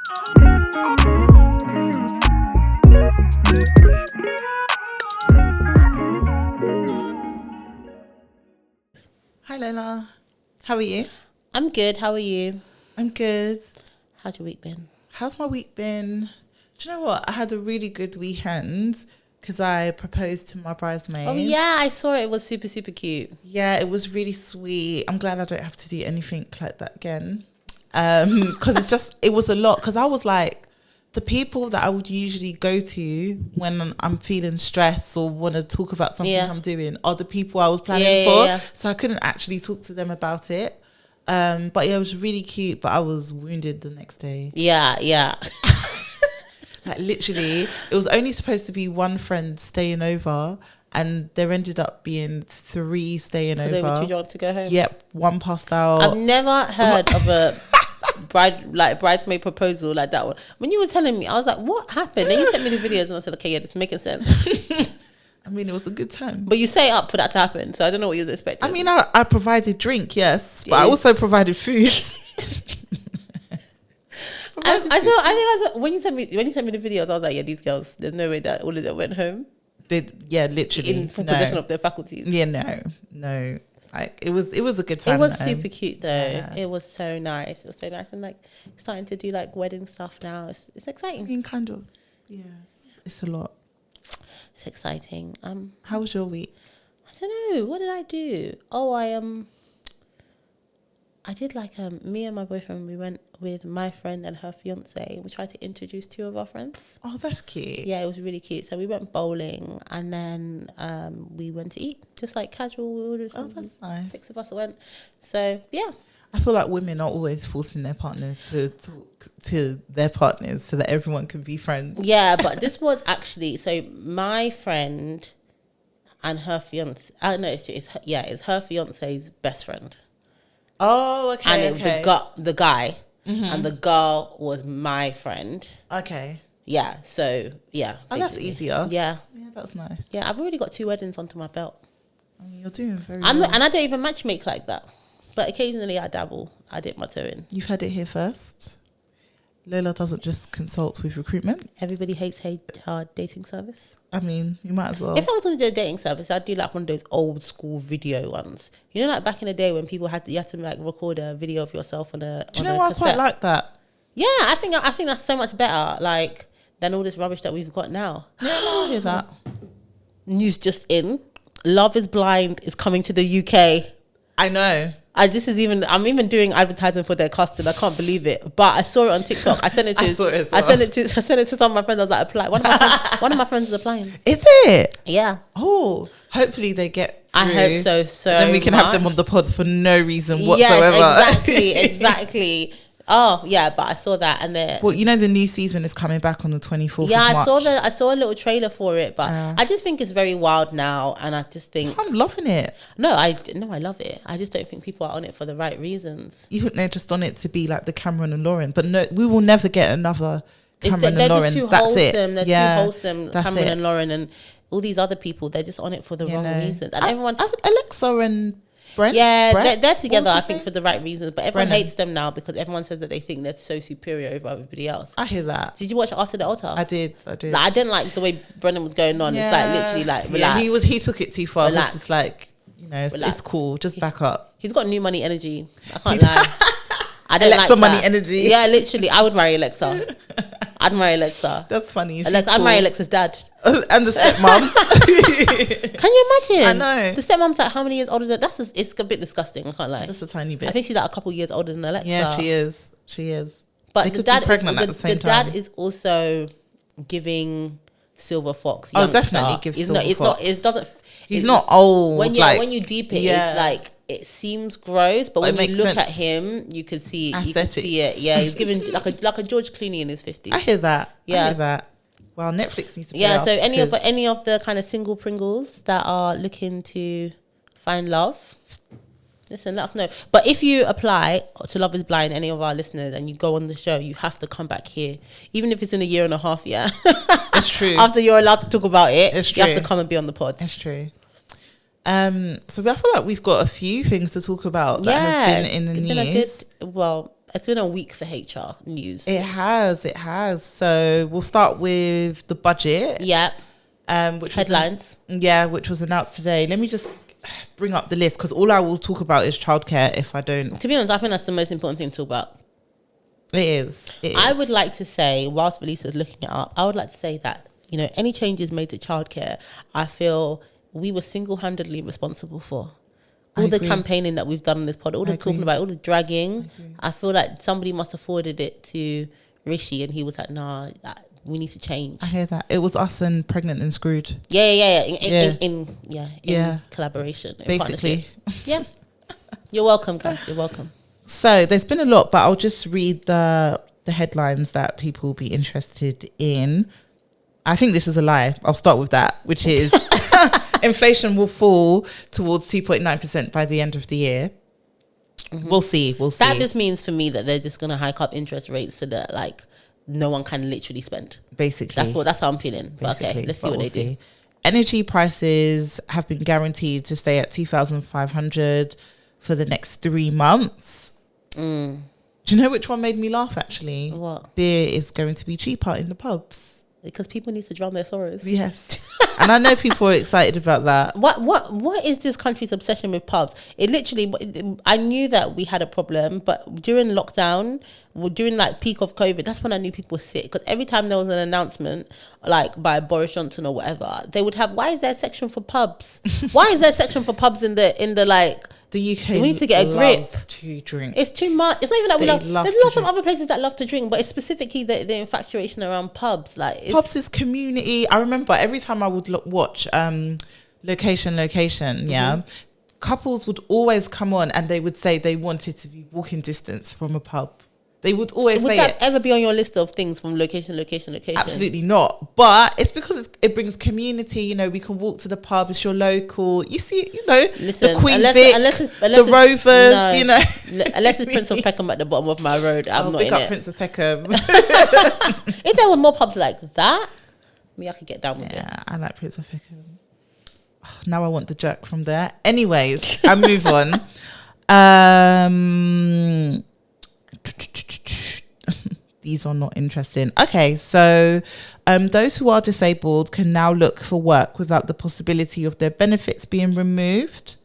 Hi Lola, how are you? I'm good. How are you? I'm good. How's your week been? How's my week been? Do you know what? I had a really good weekend because I proposed to my bridesmaid. Oh yeah, I saw it. It was super, super cute. Yeah, it was really sweet. I'm glad I don't have to do anything like that again. Because it was a lot. Because I was like, the people that I would usually go to when I'm feeling stressed or want to talk about something I'm doing are the people I was planning for. Yeah. So I couldn't actually talk to them about it. But yeah, it was really cute, but I was wounded the next day. Yeah. Like literally, it was only supposed to be one friend staying over, and there ended up being 3 staying over. They were too drunk to go home. Yep, one passed out. I've never heard of a bridesmaid proposal like that one. When you were telling me, I was like, what happened? Then you sent me the videos, and I said, okay, yeah, this is making sense. I mean, it was a good time. But you set it up for that to happen, so I don't know what you was expecting. I mean, I provided drink, yes, but I also provided food. When you sent me the videos, I was like, yeah, these girls, there's no way that all of them went home. Literally in full possession of their faculties. Yeah, no. Like it was a good time. It was super cute though. Yeah. It was so nice. It was so nice, and like starting to do like wedding stuff now. It's exciting. I mean, kind of. Yes, it's a lot. It's exciting. How was your week? I don't know. What did I do? Oh, I did like me and my boyfriend. We went with my friend and her fiance. We tried to introduce 2 of our friends. Oh, that's cute. Yeah, it was really cute. So we went bowling and then we went to eat, just like casual. Oh, that's nice. 6 of us went. So yeah. I feel like women are always forcing their partners to talk to their partners so that everyone can be friends. Yeah, but this was actually, so my friend and her fiance. It's her fiance's best friend. Oh, okay. And it was the guy, and the girl was my friend. Okay. Yeah. So yeah. Oh, that's easier. Yeah. Yeah, that's nice. Yeah, I've already got 2 weddings onto my belt. I mean, you're doing very well. And I don't even matchmake like that, but occasionally I dabble. I dip my toe in. You've heard it here first. Lola doesn't just consult with recruitment. Everybody hates dating service. I mean, you might as well. If I was going to do a dating service, I'd do like one of those old school video ones. You know, like back in the day when people you had to like record a video of yourself on a. Do you know what? I quite like that. Yeah, I think that's so much better, like, than all this rubbish that we've got now. Yeah, I hear that. News just in: Love is Blind is coming to the UK. I know. I'm even doing advertising for their casting. I can't believe it. But I saw it on TikTok. I sent it to I sent it to some of my friends. I was like, apply. One of my friends is applying. Is it? Yeah. Oh, hopefully they get through. I hope so. So then we can have them on the pod for no reason whatsoever. Yeah, exactly. Oh yeah, but I saw that and well, you know the new season is coming back on the 24th. Yeah, of March. I saw a little trailer for it, but I just think it's very wild now, and I just think I'm loving it. No, I love it. I just don't think people are on it for the right reasons. You think they're just on it to be like the Cameron and Lauren, but no, we will never get another Cameron and Lauren. That's it. They're too wholesome. Cameron and Lauren and all these other people, they're just on it for the wrong reasons. And everyone, Alexa and Brent? Yeah, they're together, I think, for the right reasons. But everyone hates them now because everyone says that they think they're so superior over everybody else. I hear that. Did you watch After the Altar? I did. Like, I didn't like the way Brendan was going on. Yeah. It's like literally like, relax. Yeah, he took it too far. It's just like, you know, it's cool. Just back up. He's got new money energy. I can't lie. I don't Alexa like money that. energy. Yeah, literally. I would marry Alexa. I'd marry Alexa. That's funny. I'd marry Alexa's dad. And the stepmom. Can you imagine? I know. The stepmom's like how many years older than it's a bit disgusting, I can't lie. Just a tiny bit. I think she's like a couple years older than Alexa. Yeah, she is. But the dad pregnant at the same time. The dad is also giving Silver Fox. Oh, definitely gives Silver Fox. He's not old. When you deep it, it's like it seems gross, but when you look at him, you can see it. You can see it. Yeah, he's giving like a George Clooney in his 50s. I hear that. Yeah, I hear that. Well, Netflix needs to. So any of the kind of single Pringles that are looking to find love, listen, let us know. But if you apply to Love is Blind, any of our listeners, and you go on the show, you have to come back here, even if it's in a year and a half. Yeah, it's true. After you're allowed to talk about it, it's you have to come and be on the pod. It's true. So I feel like we've got a few things to talk about that have been in the news. It's been a week for HR news. It has. So we'll start with the budget. Yeah. Which Headlines. Which was announced today. Let me just bring up the list because all I will talk about is childcare if I don't. To be honest, I think that's the most important thing to talk about. It is. I would like to say, whilst Velisa is looking it up, I would like to say that, you know, any changes made to childcare, I feel we were single-handedly responsible for. All the campaigning that we've done on this pod, all the talking about, all the dragging, I feel like somebody must have forwarded it to Rishi and he was like, nah, we need to change. I hear that. It was us and Pregnant and Screwed. Yeah. In collaboration. In basically. Yeah. You're welcome, guys. You're welcome. So there's been a lot, but I'll just read the headlines that people will be interested in. I think this is a lie. I'll start with that, which is inflation will fall towards 2.9% by the end of the year. Mm-hmm. We'll see. That just means for me that they're just going to hike up interest rates so that like no one can literally spend. Basically. That's how I'm feeling. But okay, let's see what they do. Energy prices have been guaranteed to stay at 2,500 for the next 3 months. Do you know which one made me laugh actually? What? Beer is going to be cheaper in the pubs. Because people need to drown their sorrows. Yes. And I know people are excited about that. What is this country's obsession with pubs? It literally, I knew that we had a problem, but during lockdown, during like peak of COVID, that's when I knew people were sick. Because every time there was an announcement, like by Boris Johnson or whatever, they would have, why is there a section for pubs? Why is there a section for pubs in the like, the UK we need to get a grip. To drink. It's too much. It's not even that we love. There's lots of other places that love to drink, but it's specifically the infatuation around pubs. Like pubs is community. I remember every time I would watch Location. Yeah, couples would always come on and they would say they wanted to be walking distance from a pub. They would always say it. Would that ever be on your list of things from location? Absolutely not. But it's because it brings community. You know, we can walk to the pub. It's your local. You see, you know, the Queen Vic, the Rovers. No, you know, unless it's Prince of Peckham at the bottom of my road, I'm not in it. Prince of Peckham. If there were more pubs like that, I could get down with it. Yeah, I like Prince of Peckham. Oh, now I want the jerk from there. Anyways, I move on. These are not interesting. Okay, so those who are disabled can now look for work without the possibility of their benefits being removed.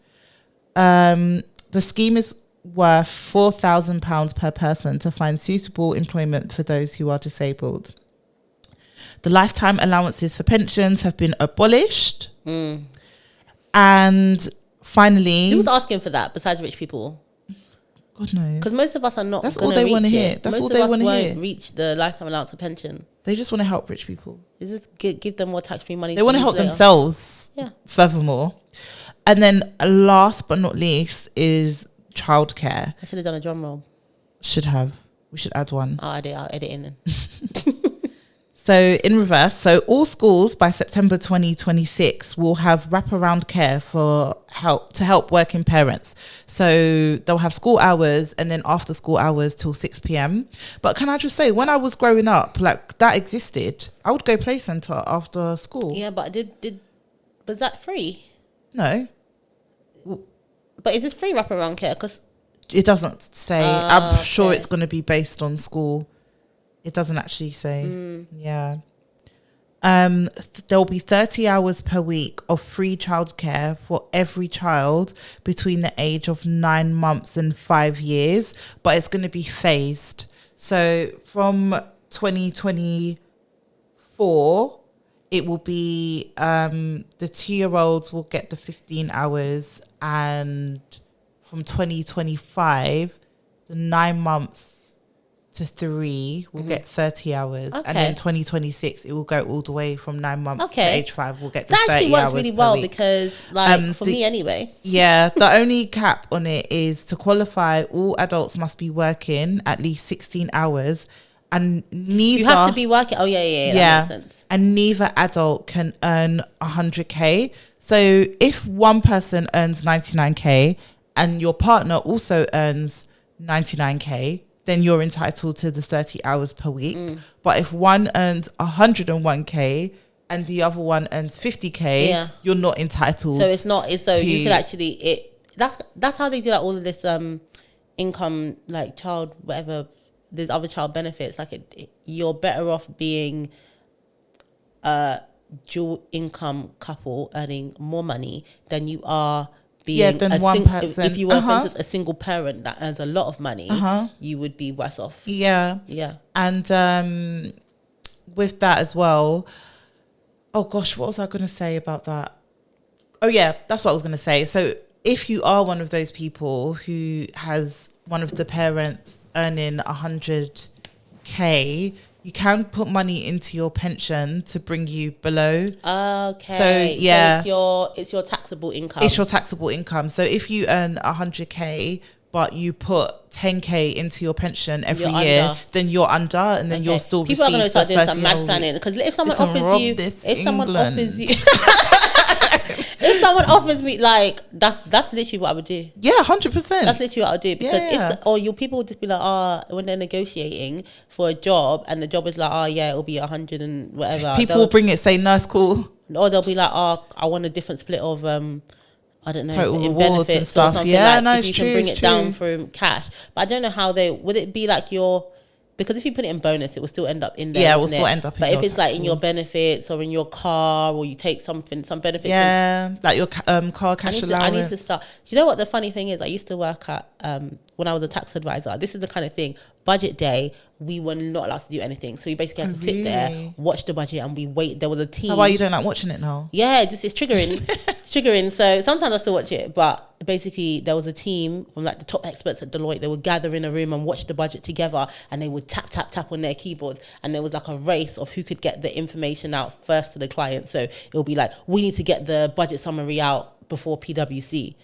The scheme is worth £4,000 per person to find suitable employment for those who are disabled. The lifetime allowances for pensions have been abolished. And finally... Who's asking for that besides rich people? God knows. Because most of us are not. That's all they want to hear. That's all they want to hear. Reach the lifetime allowance of pension. They just want to help rich people. They just give them more tax-free money. They want to help themselves. Yeah. Furthermore, and then last but not least is childcare. I should have done a drum roll. Should have. We should add one. I'll edit in. So in reverse, so all schools by September 2026 will have wraparound care to help working parents. So they'll have school hours and then after school hours till 6 p.m. But can I just say, when I was growing up, like that existed. I would go play centre after school. Yeah, but was that free? No. But is this free wraparound care? Because it doesn't say. I'm sure it's going to be based on school. It doesn't actually say. Yeah. There'll be 30 hours per week of free childcare for every child between the age of 9 months and 5 years, but it's going to be phased. So from 2024, it will be the 2-year-olds will get the 15 hours, and from 2025, the 9 months to 3 will get 30 hours, and then 2026 it will go all the way from 9 months to age 5. We'll get the 30 hours. That actually works really well because, like, for me anyway. Yeah, the only cap on it is to qualify. All adults must be working at least 16 hours, and neither you have to be working. Oh yeah. That makes sense. And neither adult can earn 100k. So if one person earns 99k and your partner also earns 99k, then you're entitled to the 30 hours per week. But if one earns 101k and the other one earns 50k, you're not entitled. So it's not. It's so you could actually that's how they do like all of this income, like child, whatever, there's other child benefits. Like you're better off being a dual income couple earning more money than you are being than one person. If you were, for instance, a single parent that earns a lot of money, you would be worse off. Yeah. And with that as well, oh gosh, what was I going to say about that? Oh yeah, that's what I was going to say. So if you are one of those people who has one of the parents earning 100k, you can put money into your pension to bring you below. Okay. So yeah, so it's your taxable income. It's your taxable income. So if you earn 100k, but you put 10k into your pension every year, then you're under, and then you'll still people receive. People are going to start doing some mad planning, because if someone offers me, like, that's literally what I would do. Yeah, 100%. That's literally what I would do, because people would just be like, when they're negotiating for a job and the job is like, it'll be 100 and whatever. People will bring it, say nurse call, or they'll be like, I want a different split of I don't know, total in rewards benefits and stuff. Or something, yeah, like, no, if you can bring it down from cash. But I don't know how would it be like because if you put it in bonus, it will still end up in there. Yeah, it will still end up in But your if it's like in your benefits or in your car, or you take some benefits. Yeah, like your car cash allowance. I need to start. Do you know what the funny thing is? I used to work at, when I was a tax advisor, this is the kind of thing, budget day, we were not allowed to do anything. So we basically had to sit there, watch the budget, and we wait. There was a team. So why you don't like watching it now? Yeah, it's triggering. It's triggering. So sometimes I still watch it, but basically there was a team from like the top experts at Deloitte. They would gather in a room and watch the budget together, and they would tap, tap, tap on their keyboards. And there was like a race of who could get the information out first to the client. So it would be like, we need to get the budget summary out before PwC.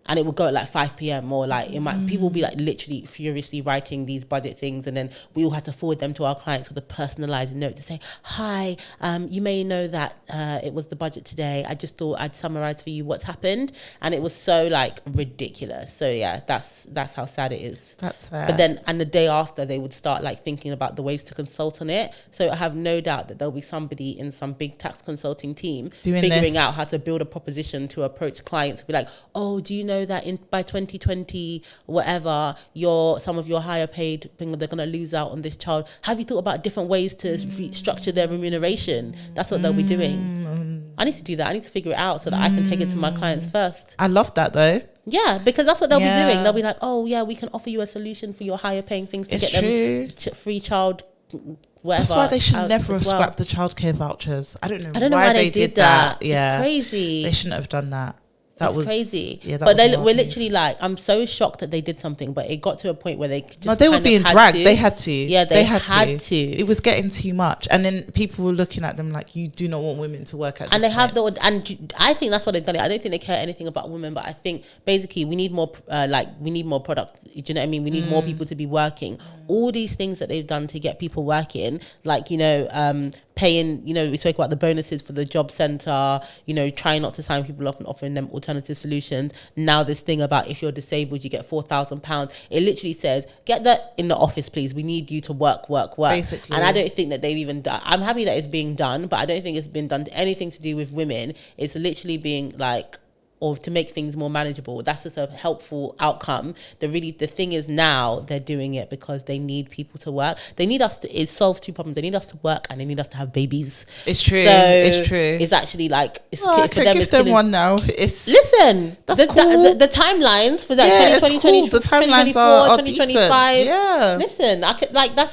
And it would go at like 5 p.m. or like people would be like literally furiously writing these budget things, and then we all had to forward them to our clients with a personalized note to say, "Hi, you may know that it was the budget today. I just thought I'd summarize for you what's happened," and it was so like ridiculous. So yeah, that's how sad it is. That's fair. But then, and the day after, they would start like thinking about the ways to consult on it. So I have no doubt that there'll be somebody in some big tax consulting team figuring out how to build a proposition to approach clients. Be like, "Oh, do you know that by 2020 whatever some of your higher paid thing, they're going to lose out on this child. Have you thought about different ways to structure their remuneration?" That's what they'll be doing. I need to do that. I need to figure it out so that I can take it to my clients first. I love that though. Yeah, because that's what they'll be doing. They'll be like, "Oh yeah, we can offer you a solution for your higher paying things to get them free child whatever." That's why they should never have scrapped the childcare vouchers. I don't know why they did that. Yeah, it's crazy. They shouldn't have done that. That was crazy. Yeah, but we're literally like, I'm so shocked that they did something, but it got to a point where they just they were being dragged. They had to. Yeah, they had to. It was getting too much, and then people were looking at them like, you do not want women to work at. And they have and I think that's what they've done. I don't think they care anything about women, but I think basically we need more product. Do you know what I mean? We need more people to be working. All these things that they've done to get people working, like paying. We spoke about the bonuses for the job centre. Trying not to sign people off and offering them alternative solutions. Now this thing about if you're disabled you get £4,000. It literally says, get that in the office please, we need you to work basically. And I don't think that they've even done. I'm happy that it's being done, but I don't think it's been done to anything to do with women. It's literally being like, or to make things more manageable. That's just a helpful outcome. The thing is now they're doing it because they need people to work. They need us to, it solves two problems. They need us to work and they need us to have babies. It's true. So it's true. It's actually like, I can give them one now. Listen, that's cool. The timelines for that 2020, cool. The timelines are 2025. Yeah. Listen,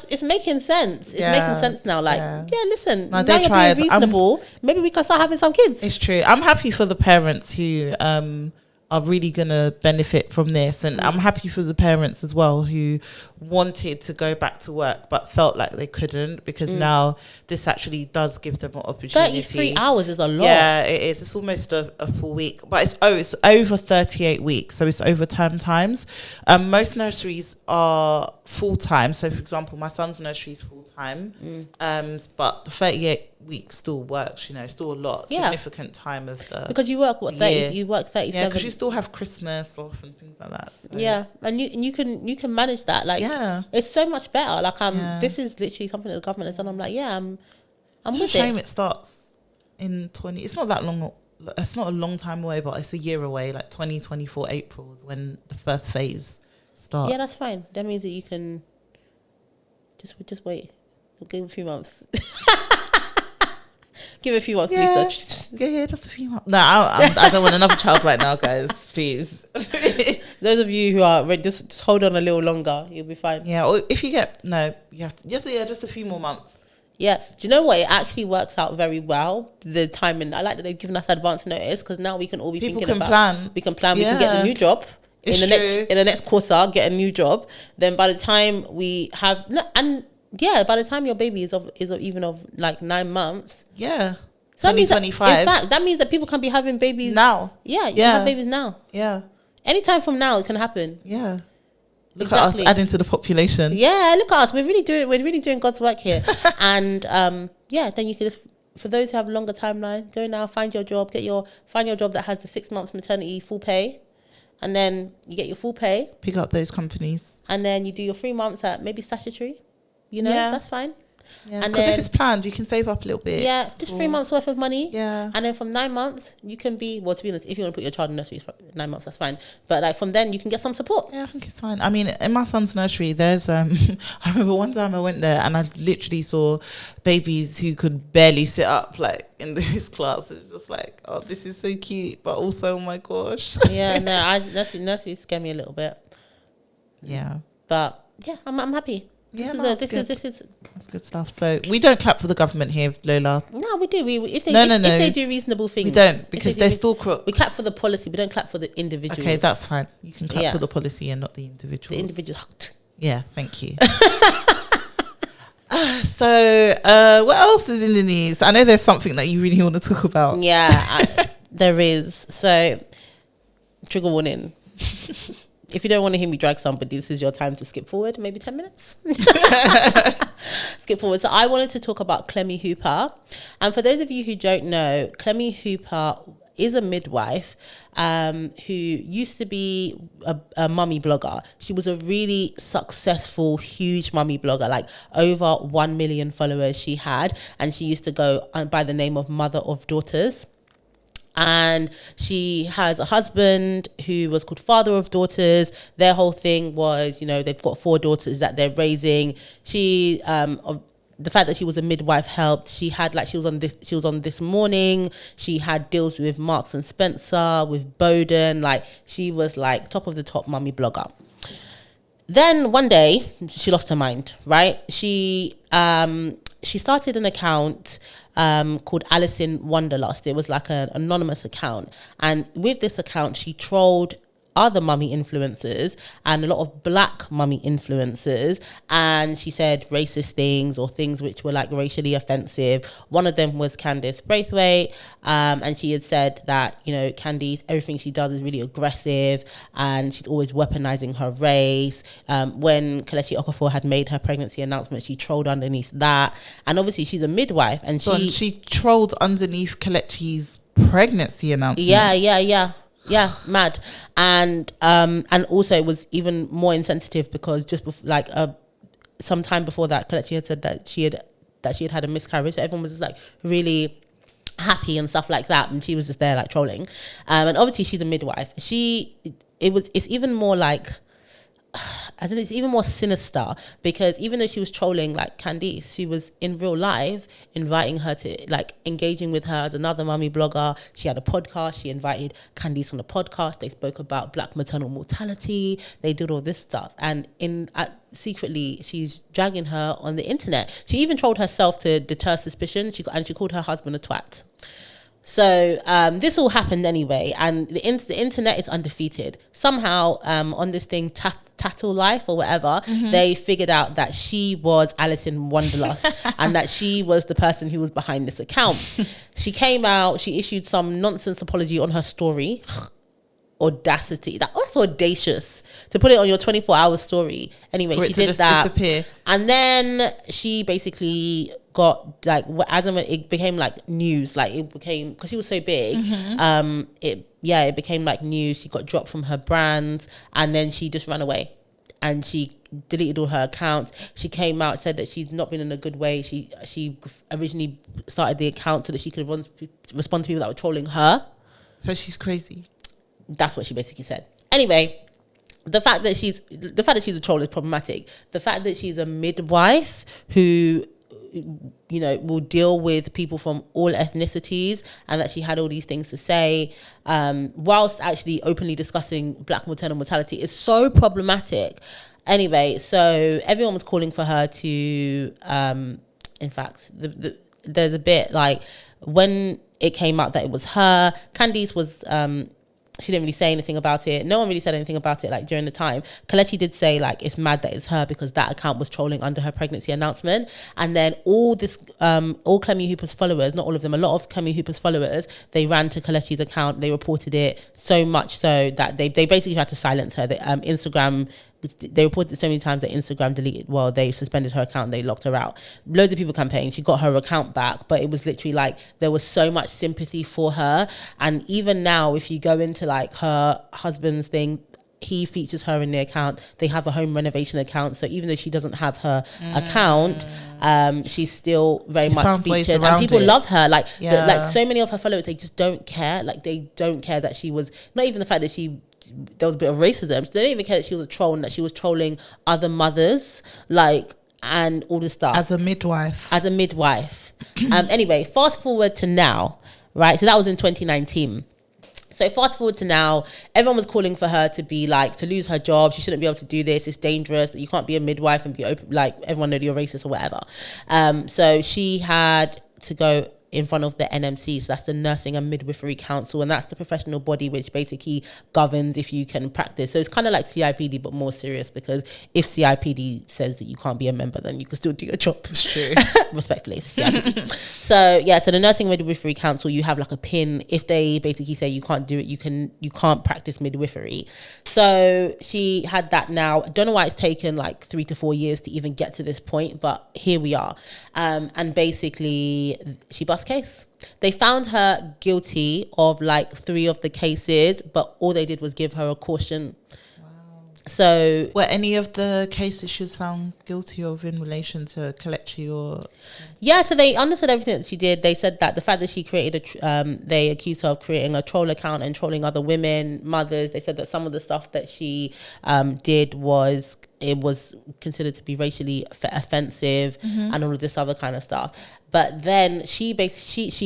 it's making sense. It's making sense now. Like, listen, now they you're being reasonable. Maybe we can start having some kids. It's true. I'm happy for the parents who are really gonna benefit from this, and I'm happy for the parents as well who wanted to go back to work but felt like they couldn't, because now this actually does give them an opportunity. 33 hours is a lot. Yeah, it is. It's almost a full week, but it's over 38 weeks, so it's over term times. Most nurseries are full time. So for example, my son's nursery is full time, but the 38 weeks still works. Still a lot, significant time of the, because you work 30. You work 37. Yeah, because you still have Christmas off and things like that. So. Yeah, and you can manage that. Like, it's so much better. Like, this is literally something that the government has done. I'm like, I'm with it. It's a shame it starts in 20. It's not that long. It's not a long time away, but it's a year away. Like 2024 April is when the first phase starts. Yeah, that's fine. That means that you can just wait. Give it a few months. Give it a few months, please. Yeah, just a few months. No, I don't want another child right now, guys. Please. Those of you who are ready, just hold on a little longer. You'll be fine. Yeah, or if you get you have to just a few more months. Yeah. Do you know what? It actually works out very well. The timing. I like that they've given us advance notice because now we can all be thinking about. Plan. We can plan. We can get a new job in the next quarter. Get a new job. Then by the time we have by the time your baby is even of like 9 months. Yeah. So 2025. In fact, that means that people can be having babies now. Yeah, you can have babies now. Yeah. Anytime from now it can happen. Yeah. Look at us adding to the population. Yeah, look at us. We're really doing God's work here. And then you can just, for those who have a longer timeline, go now, find your job, find your job that has the 6 months maternity full pay. And then you get your full pay. Pick up those companies. And then you do your 3 months at maybe statutory. That's fine. Yeah, because if it's planned, you can save up a little bit. Yeah, just 3 months worth of money. Yeah. And then from 9 months, you can be, to be honest, if you want to put your child in nursery for 9 months, that's fine. But like from then, you can get some support. Yeah, I think it's fine. I mean, in my son's nursery, there's, I remember one time I went there and I literally saw babies who could barely sit up, like in this class. It's just like, oh, this is so cute, but also, oh my gosh. Yeah, no, nursery scare me a little bit. Yeah. But yeah, I'm happy. This is that's good stuff. So we don't clap for the government here, Lola. No, we do. If they do reasonable things, we don't, because they're still crooks. We clap for the policy. We don't clap for the individuals. Okay, that's fine. You can clap for the policy and not the individuals. The individuals. Yeah, thank you. So what else is in the news? I know there's something that you really want to talk about. Yeah, there is. So trigger warning. If you don't want to hear me drag somebody, this is your time to skip forward, maybe 10 minutes. Skip forward. So I wanted to talk about Clemmie Hooper. And for those of you who don't know, Clemmie Hooper is a midwife who used to be a mummy blogger. She was a really successful, huge mummy blogger, like over 1 million followers she had. And she used to go by the name of Mother of Daughters. And she has a husband who was called Father of Daughters. Their whole thing was, they've got 4 daughters that they're raising. She, the fact that she was a midwife helped. She had she was on This Morning. She had deals with Marks and Spencer, with Bowden. She was top of the top mummy blogger. Then one day she lost her mind, right? She started an account called Alice in Wanderlust. It was like an anonymous account. And with this account, she trolled other mummy influencers and a lot of black mummy influencers. And she said racist things or things which were racially offensive. One of them was Candice Braithwaite. And she had said that, Candice, everything she does is really aggressive and she's always weaponizing her race. When Kelechi Okafor had made her pregnancy announcement, she trolled underneath that. And obviously she's a midwife and she trolled underneath Kelechi's pregnancy announcement. Yeah, mad. And also it was even more insensitive because just some time before that, Kelechi had said that she had a miscarriage. So everyone was just really happy and stuff like that, and she was just there trolling. And obviously she's a midwife. It's even more it's even more sinister because even though she was trolling Candice, she was in real life inviting her to engaging with her as another mummy blogger. She had a podcast. She invited Candice on the podcast. They spoke about black maternal mortality. They did all this stuff, and secretly she's dragging her on the internet. She even trolled herself to deter suspicion. She called her husband a twat. So this all happened anyway, and the internet is undefeated. Somehow on this thing, Tattle Life or whatever, they figured out that she was Alice in Wanderlust and that she was the person who was behind this account. She came out, she issued some nonsense apology on her story. Audacity. That's audacious to put it on your 24-hour story. Anyway, she did that. Disappear. And then she basically got as it became news. It became, because she was so big, it became news. She got dropped from her brand and then she just ran away and she deleted all her accounts. She came out, said that she's not been in a good way. She originally started the account so that she could respond to people that were trolling her. So she's crazy. That's what she basically said. Anyway, the fact that she's a troll is problematic. The fact that she's a midwife who, you know, will deal with people from all ethnicities, and that she had all these things to say, whilst actually openly discussing black maternal mortality, is so problematic. Anyway, so everyone was calling for her to, in fact, there's a bit like when it came out that it was her, Candice was, she didn't really say anything about it. No one really said anything about it like during the time. Kelechi did say like it's mad that it's her because that account was trolling under her pregnancy announcement. And then all Clemmie Hooper's followers, not all of them, a lot of Clemmie Hooper's followers, they ran to Kelechi's account. They reported it so much so that they basically had to silence her. Instagram, they reported so many times that Instagram they suspended her account, they locked her out. Loads of people campaigned, she got her account back, but it was literally like there was so much sympathy for her. And even now, if you go into like her husband's thing, he features her in the account. They have a home renovation account, so even though she doesn't have her account, she's still very much featured, and people love her. Like, like so many of her followers, they just don't care. Like they don't care that she was, not even the fact that there was a bit of racism. They don't even care that she was a troll and that she was trolling other mothers, like, and all this stuff. As a midwife. Anyway, fast forward to now, right? So that was in 2019. So fast forward to now, everyone was calling for her to be like, to lose her job. She shouldn't be able to do this. It's dangerous. That you can't be a midwife and be open, like everyone know you're racist or whatever. So she had to go in front of the NMC, so that's the Nursing and Midwifery Council, and that's the professional body which basically governs if you can practice. So it's kind of like CIPD but more serious, because if CIPD says that you can't be a member, then you can still do your job. It's true. Respectfully, CIPD. So the Nursing and Midwifery Council, you have like a pin. If they basically say you can't do it, you can't practice midwifery. So she had that now. I don't know why it's taken like 3 to 4 years to even get to this point, but here we are. And basically she bust case. They found her guilty of like 3 of the cases, but all they did was give her a caution. Wow. So were any of the cases she was found guilty of in relation to Kelechi or? Yeah, so they understood everything that she did. They said that the fact that she created they accused her of creating a troll account and trolling other women, mothers. They said that some of the stuff that she did was considered to be racially offensive, and all of this other kind of stuff. But then she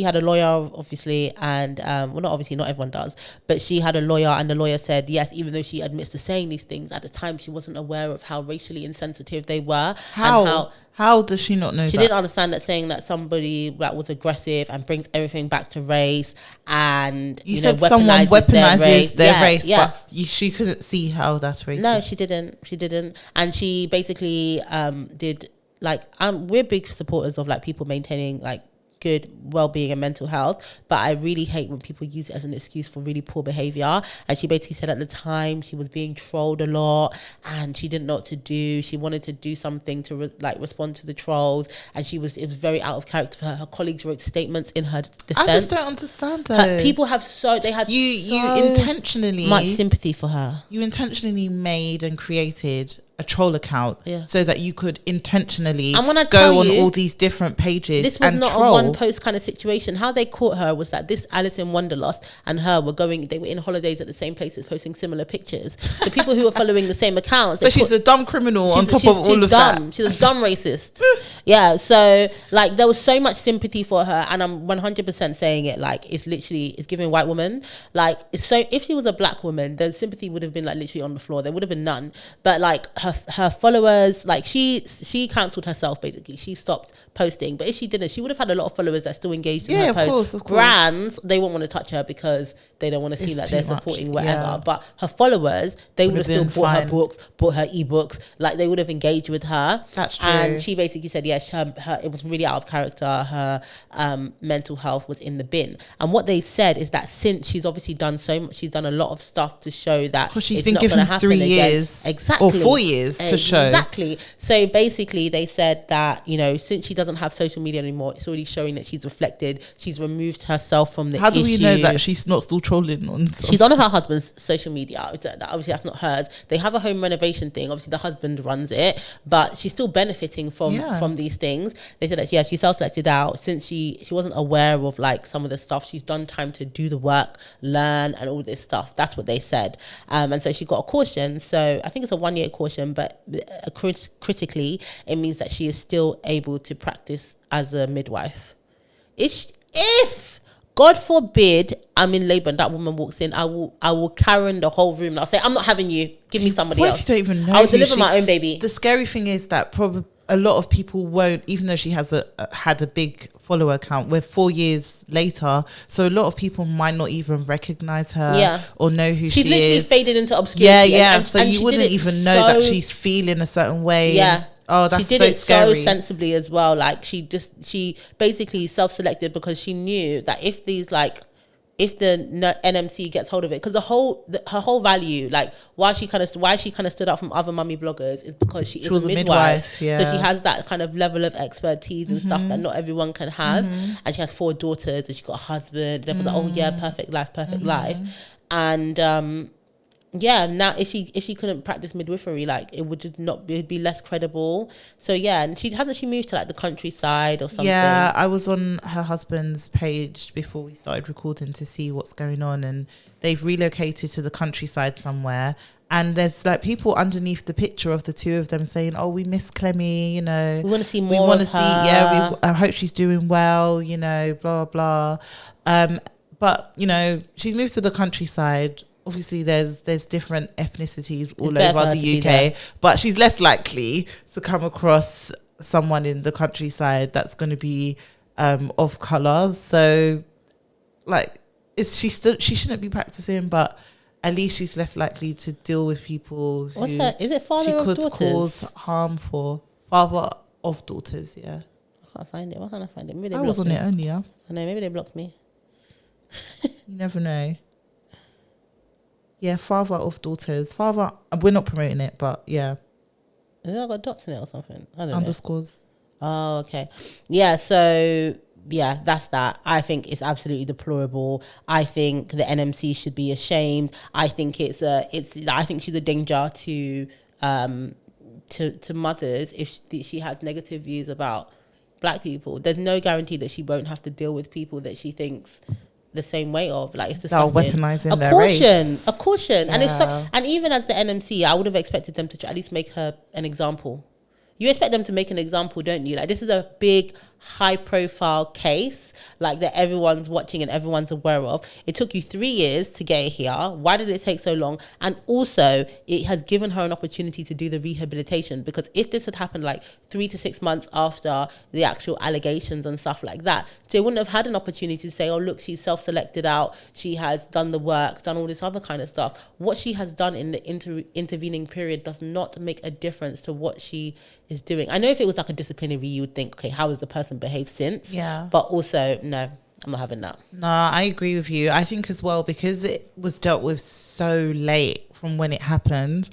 had a lawyer, obviously, and well, not obviously, not everyone does, but she had a lawyer, and the lawyer said yes, even though she admits to saying these things, at the time she wasn't aware of how racially insensitive they were. How does she not know that? She didn't understand that saying that somebody that was aggressive and brings everything back to race, and you said someone weaponizes their race, but she couldn't see how that's racist. No, she didn't, and she basically did. Like, we're big supporters of like people maintaining like good well-being and mental health, but I really hate when people use it as an excuse for really poor behavior. And she basically said at the time she was being trolled a lot and she didn't know what to do. She wanted to do something to respond to the trolls, and it was very out of character for her. Her colleagues wrote statements in her defense. I just don't understand that. People have you intentionally much sympathy for her. You intentionally made and created a troll account so that you could intentionally go on all these different pages. This was not a one post kind of situation. How they caught her was that this Alice in Wonderlust and her they were in holidays at the same places posting similar pictures. The people who were following the same accounts. So she's a dumb criminal on top of all of that. She's a dumb racist. Yeah, so like there was so much sympathy for her, and I'm 100% saying it like it's giving white woman. Like, so if she was a black woman, the sympathy would have been like literally on the floor. There would have been none. But like her followers, like she cancelled herself basically. She stopped posting. But if she didn't, she would have had a lot of followers that still engaged in her posts. Of course. Brands, they won't want to touch her because they don't want to seem like they're supporting whatever. But her followers, they would have still bought her books, bought her ebooks. Like, they would have engaged with her. That's true. And she basically said, yes, it was really out of character. Her mental health was in the bin. And what they said is that since she's obviously done so much, she's done a lot of stuff to show that because she's been given 3 years, exactly, or 4 years. years to show. Exactly. So basically they said that, you know, since she doesn't have social media anymore, it's already showing that she's reflected. She's removed herself from the issue. How do we know that she's not still trolling on something? She's on her husband's social media. Obviously that's not hers. They have a home renovation thing. Obviously the husband runs it, but she's still benefiting from these things. They said that she self-selected out since she wasn't aware of like some of the stuff. She's done time to do the work, learn, and all this stuff. That's what they said. And so she got a caution. So I think it's a 1-year caution, but critically, it means that she is still able to practice as a midwife. If God forbid I'm in labor and that woman walks in, I will Karen the whole room and I'll say, I'm not having you. Give me somebody else. If you don't even know, I'll deliver my own baby. The scary thing is that probably a lot of people won't, even though she has had a big follower count. We're 4 years later, so a lot of people might not even recognize her or know who she is. She literally faded into obscurity. So you wouldn't even know that she's feeling a certain way. Yeah. Oh, that's she did so it scary. so sensibly as well. Like she basically self-selected because she knew that if the NMC gets hold of it, because her whole value, like why she kind of stood out from other mummy bloggers, is because she was a midwife. So she has that kind of level of expertise and stuff that not everyone can have. And she has 4 daughters and she got a husband. And everyone's like, perfect life. And now if she couldn't practice midwifery, like it would just not it'd be less credible. So and she moved to like the countryside or something. I was on her husband's page before we started recording to see what's going on, and they've relocated to the countryside somewhere, and there's like people underneath the picture of the two of them saying, oh, we miss Clemmie, you know, we want to see more, we want to see I hope she's doing well, you know, blah blah. But you know, she's moved to the countryside. Obviously, there's different ethnicities all over the UK, but she's less likely to come across someone in the countryside that's going to be of colours. So, like, she shouldn't be practicing, but at least she's less likely to deal with people who is it father she of could daughters? Cause harm for. Father of daughters, yeah. I can't find it. Why can't I find it? Maybe I was on it earlier. I know, maybe they blocked me. You never know. Yeah, father of daughters. Father, we're not promoting it, but yeah. Has it got dots in it or something? I don't know. Underscores. Oh, okay. Yeah, so that's that. I think it's absolutely deplorable. I think the NMC should be ashamed. I think I think she's a danger to mothers if she has negative views about black people. There's no guarantee that she won't have to deal with people that she thinks the same way of, like, it's disgusting. Weaponizing their race. A caution. And even as the NMC, I would have expected them to at least make her an example. You expect them to make an example, don't you? Like, this is a big, high-profile case, like, that everyone's watching and everyone's aware of. It took you 3 years to get here. Why did it take so long? And also, it has given her an opportunity to do the rehabilitation, because if this had happened, like, 3 to 6 months after the actual allegations and stuff like that, they wouldn't have had an opportunity to say, oh, look, she's self-selected out, she has done the work, done all this other kind of stuff. What she has done in the intervening period does not make a difference to what she is doing. I know if it was like a disciplinary, you would think, okay, how has the person behaved since? Yeah. But also, no, I'm not having that. No, I agree with you. I think as well, because it was dealt with so late from when it happened,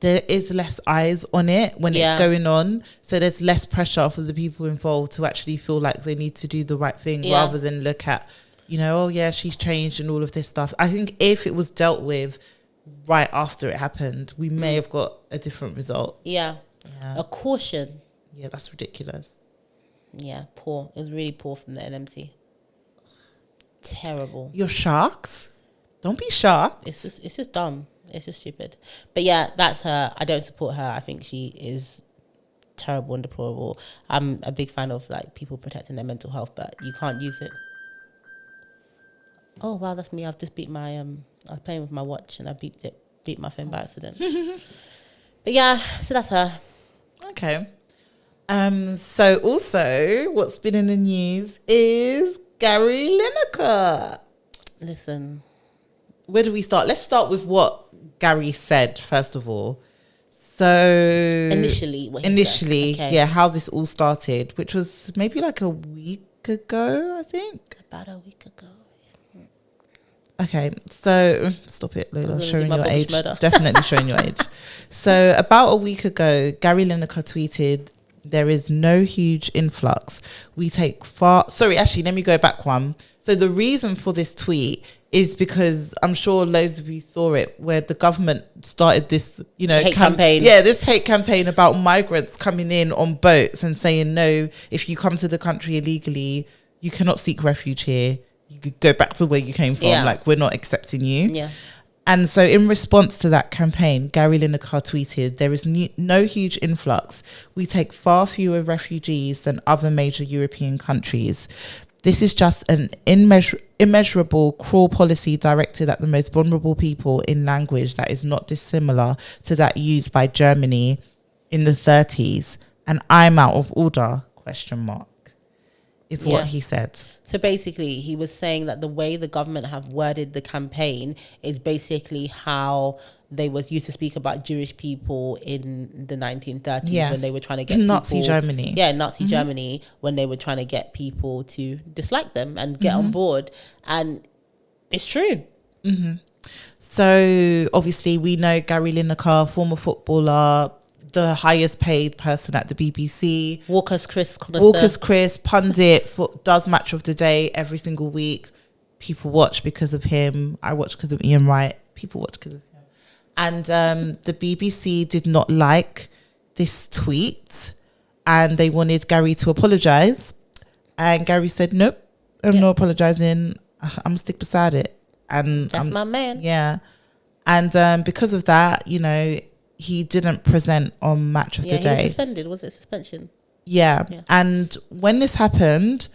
there is less eyes on it when it's going on. So there's less pressure for the people involved to actually feel like they need to do the right thing rather than look at, you know, oh yeah, she's changed and all of this stuff. I think if it was dealt with right after it happened, we may have got a different result. Yeah. A caution. Yeah, that's ridiculous. Yeah, poor. It was really poor from the NMC. Terrible. You're shocked? Don't be shocked. It's just dumb. It's just stupid. But yeah, that's her. I don't support her. I think she is terrible and deplorable. I'm a big fan of, like, people protecting their mental health, but you can't use it. Oh wow, that's me. I've just beat my I was playing with my watch and I beat my phone by accident. But yeah, so that's her. Okay. So also what's been in the news is Gary Linekar. Listen. Where do we start? Let's start with what Gary said, first of all. So initially, okay. Yeah, how this all started, which was maybe like a week ago, I think. About a week ago. Okay, so stop it, I was Lola. gonna do Showing my your Bobby age. Shmurda. Definitely showing your age. So about a week ago, Gary Lineker tweeted, "There is no huge influx. We take far." Sorry, actually, let me go back one. So the reason for this tweet is because I'm sure loads of you saw it, where the government started this, Hate campaign. Yeah, this hate campaign about migrants coming in on boats and saying, no, if you come to the country illegally, you cannot seek refuge here. You could go back to where you came from. Yeah. Like, we're not accepting you. Yeah. And so in response to that campaign, Gary Lineker tweeted, "There is no huge influx. We take far fewer refugees than other major European countries. This is just an immeasurable, cruel policy directed at the most vulnerable people in language that is not dissimilar to that used by Germany in the 30s. And I'm out of order, ? Is what he said. So basically, he was saying that the way the government have worded the campaign is basically how they was used to speak about Jewish people in the 1930s when they were trying to get Nazi people, Germany. Yeah, Nazi Germany, when they were trying to get people to dislike them and get on board. And it's true. So obviously we know Gary Lineker, former footballer, the highest paid person at the BBC. Walker's Chris, pundit, does match of the day every single week. People watch because of him. I watch because of Ian Wright. People watch because of him. And the BBC did not like this tweet, and they wanted Gary to apologise. And Gary said, "Nope, I'm not apologising. I'm gonna stick beside it." And that's my man. Yeah, and because of that, he didn't present on Match of the Day. He was suspended. Was it suspension? Yeah. And when this happened,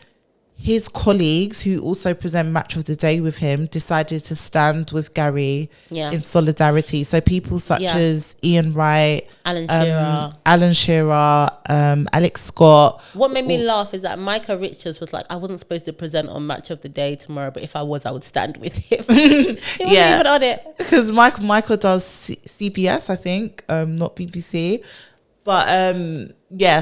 his colleagues who also present Match of the Day with him decided to stand with Gary in solidarity. So people such as Ian Wright, Alan Shearer, Alex Scott. What made me laugh is that Micah Richards was like, "I wasn't supposed to present on Match of the Day tomorrow, but if I was, I would stand with him." He wasn't even on it. Because Michael does CBS, I think, not BBC. But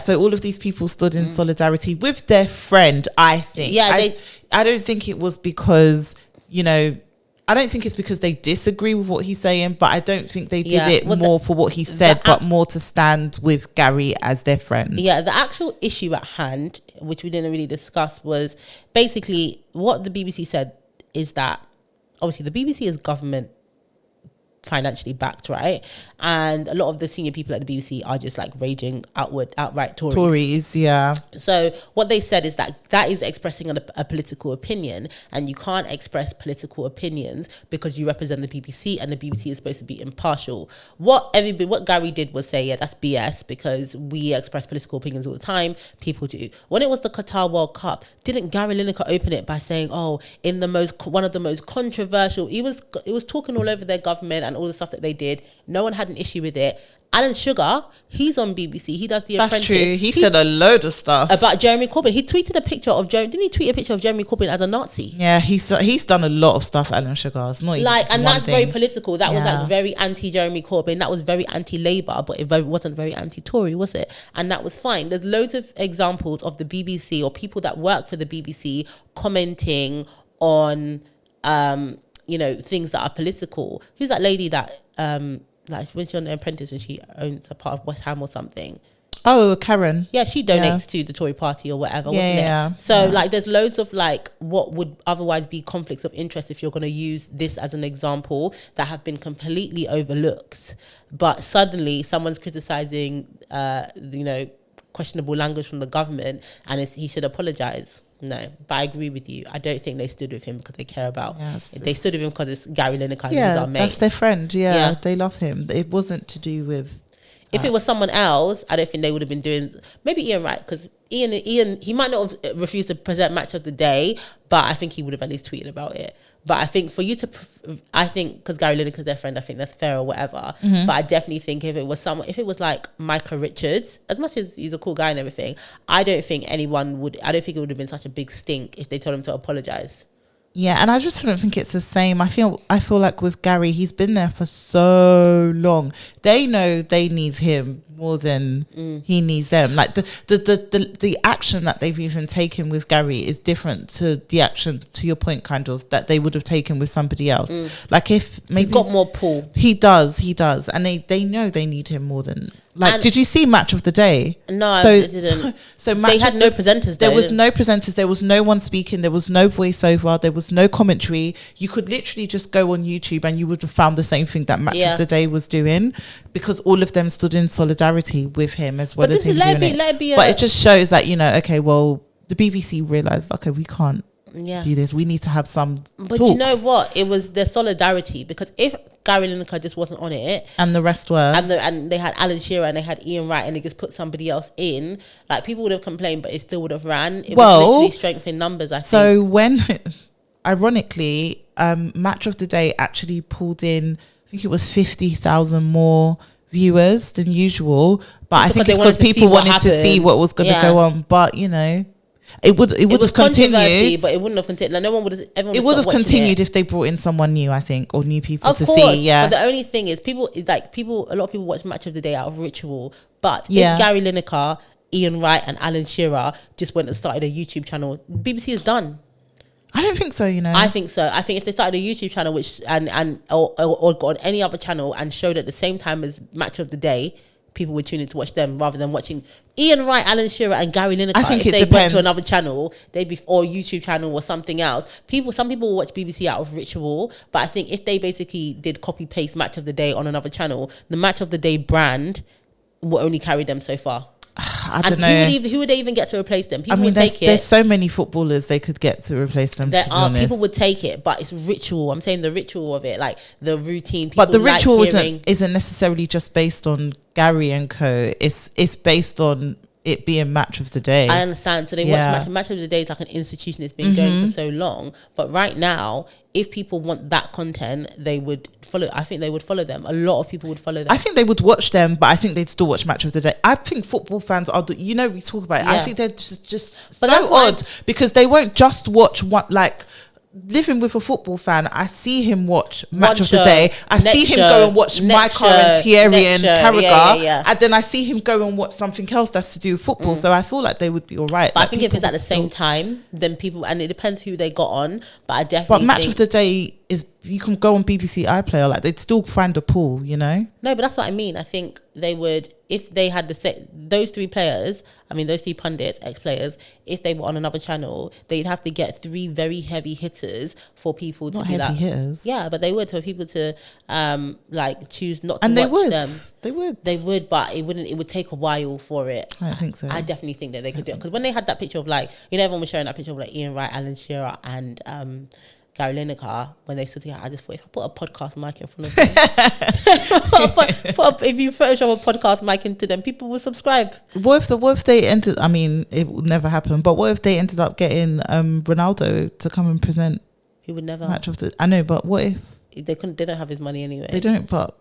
so all of these people stood in solidarity with their friend, I think. Yeah, I don't think it was because, I don't think it's because they disagree with what he's saying, but I don't think they did it more for what he said, but more to stand with Gary as their friend. Yeah, the actual issue at hand, which we didn't really discuss, was basically what the BBC said is that obviously the BBC is government financially backed, right? And a lot of the senior people at the BBC are just like raging outright Tories. Yeah. So what they said is that is expressing a political opinion, and you can't express political opinions because you represent the BBC, and the BBC is supposed to be impartial. What Gary did was say, that's BS, because we express political opinions all the time. People do. When it was the Qatar World Cup, didn't Gary Lineker open it by saying, in one of the most controversial, it was talking all over their government and all the stuff that they did. No one had an issue with it. Alan Sugar, he's on BBC. He does The Apprentice. That's true. He said a load of stuff about Jeremy Corbyn. He tweeted a picture of Jeremy. Didn't he tweet a picture of Jeremy Corbyn as a Nazi? Yeah, he's done a lot of stuff. Alan Sugar. It's not even and that's thing. very political. That was very anti Jeremy Corbyn. That was very anti Labour, but it wasn't very anti Tory, was it? And that was fine. There's loads of examples of the BBC or people that work for the BBC commenting on things that are political. Who's that lady that like when she's on The Apprentice and she owns a part of West Ham or something? Oh, Karen. Yeah, she donates to the Tory party or whatever, wasn't it? So there's loads of what would otherwise be conflicts of interest if you're going to use this as an example that have been completely overlooked. But suddenly someone's criticizing, questionable language from the government, and he should apologize. No, but I agree with you. I don't think they stood with him because they care about. They stood with him because it's Gary Lineker. Yeah, our mate. That's their friend. Yeah, they love him. It wasn't to do with. If it was someone else, I don't think they would have been doing. Maybe Ian Wright, because Ian, he might not have refused to present Match of the Day, but I think he would have at least tweeted about it. But I think for you to, because Gary Lineker's their friend, I think that's fair or whatever. But I definitely think if it was like Micah Richards, as much as he's a cool guy and everything, I don't think it would have been such a big stink if they told him to apologise. Yeah, and I just don't think it's the same. I feel like with Gary, he's been there for so long. They know they need him more than he needs them. Like the action that they've even taken with Gary is different to the action, to your point, kind of, that they would have taken with somebody else. Like if maybe he's got more pull. He does, and they know they need him more than. Like, and did you see Match of the Day? No, I didn't. So they had no presenters. There was no presenters. There was no one speaking. There was no voiceover. There was no commentary. You could literally just go on YouTube and you would have found the same thing that Match of the Day was doing, because all of them stood in solidarity with him as well as him doing it. But it just shows that, okay, well, the BBC realised, okay, we can't do this. We need to have some But talks. You know what? It was their solidarity, because if Gary Lineker just wasn't on it, and the rest were, and they had Alan Shearer and they had Ian Wright and they just put somebody else in, like, people would have complained, but it still would have ran. It was literally strength in numbers, I think. So when, ironically, Match of the Day actually pulled in, I think it was 50,000 more viewers than usual, but I think it's because people wanted to see what was going to go on. But it would have continued, but it wouldn't have continued. Like, no one would have. Everyone it would have continued if they brought in someone new, I think, or new people of to course, see. Yeah, but the only thing is, a lot of people watch Match of the Day out of ritual. But if Gary Lineker, Ian Wright, and Alan Shearer just went and started a YouTube channel, BBC is done. I don't think so. I think so. I think if they started a YouTube channel, which or got on any other channel and showed at the same time as Match of the Day, people would tune in to watch them rather than watching Ian Wright, Alan Shearer, and Gary Lineker. I think if they went to another channel, they'd be, or YouTube channel or something else. Some people will watch BBC out of ritual, but I think if they basically did copy paste Match of the Day on another channel, the Match of the Day brand will only carry them so far. I don't know. Who would they even get to replace them? People would take it. There's so many footballers they could get to replace them. People would take it, but it's ritual. I'm saying the ritual of it, like the routine. But the ritual isn't necessarily just based on Gary and co. It's based on it being Match of the Day. I understand. So they watch Match of the Day is like an institution. It's been going for so long. But right now, if people want that content, they would follow. I think they would follow them. A lot of people would follow them. I think they would watch them, but I think they'd still watch Match of the Day. I think football fans are, we talk about it. Yeah. I think they're just but so odd, because they won't just watch one, like, living with a football fan, I see him watch Match of the Day. I see him go and watch Linekar and Thierry and Carragher, and then I see him go and watch something else that's to do with football. So I feel like they would be all right. But I think if it's at the same time, then people, and it depends who they got on. But I definitely. But Match of the Day is, you can go on BBC iPlayer, like they'd still find a pool, No, but that's what I mean. I think they would, if they had those three players, those three pundits, ex-players, if they were on another channel, they'd have to get three very heavy hitters for people to be like, hitters. Yeah, but they would, for people to choose not to watch them. They would, but it wouldn't. It would take a while for it. I don't think so. I definitely think that they could do it, because when they had that picture of everyone was showing that picture of Ian Wright, Alan Shearer, and Gary Lineker, when they stood here, I just thought, if I put a podcast mic in front of them, if you Photoshop a podcast mic into them, people will subscribe. What if they ended? It will never happen. But what if they ended up getting Ronaldo to come and present? He would never. Match of the. I know, but what if they couldn't? They don't have his money anyway. They don't, but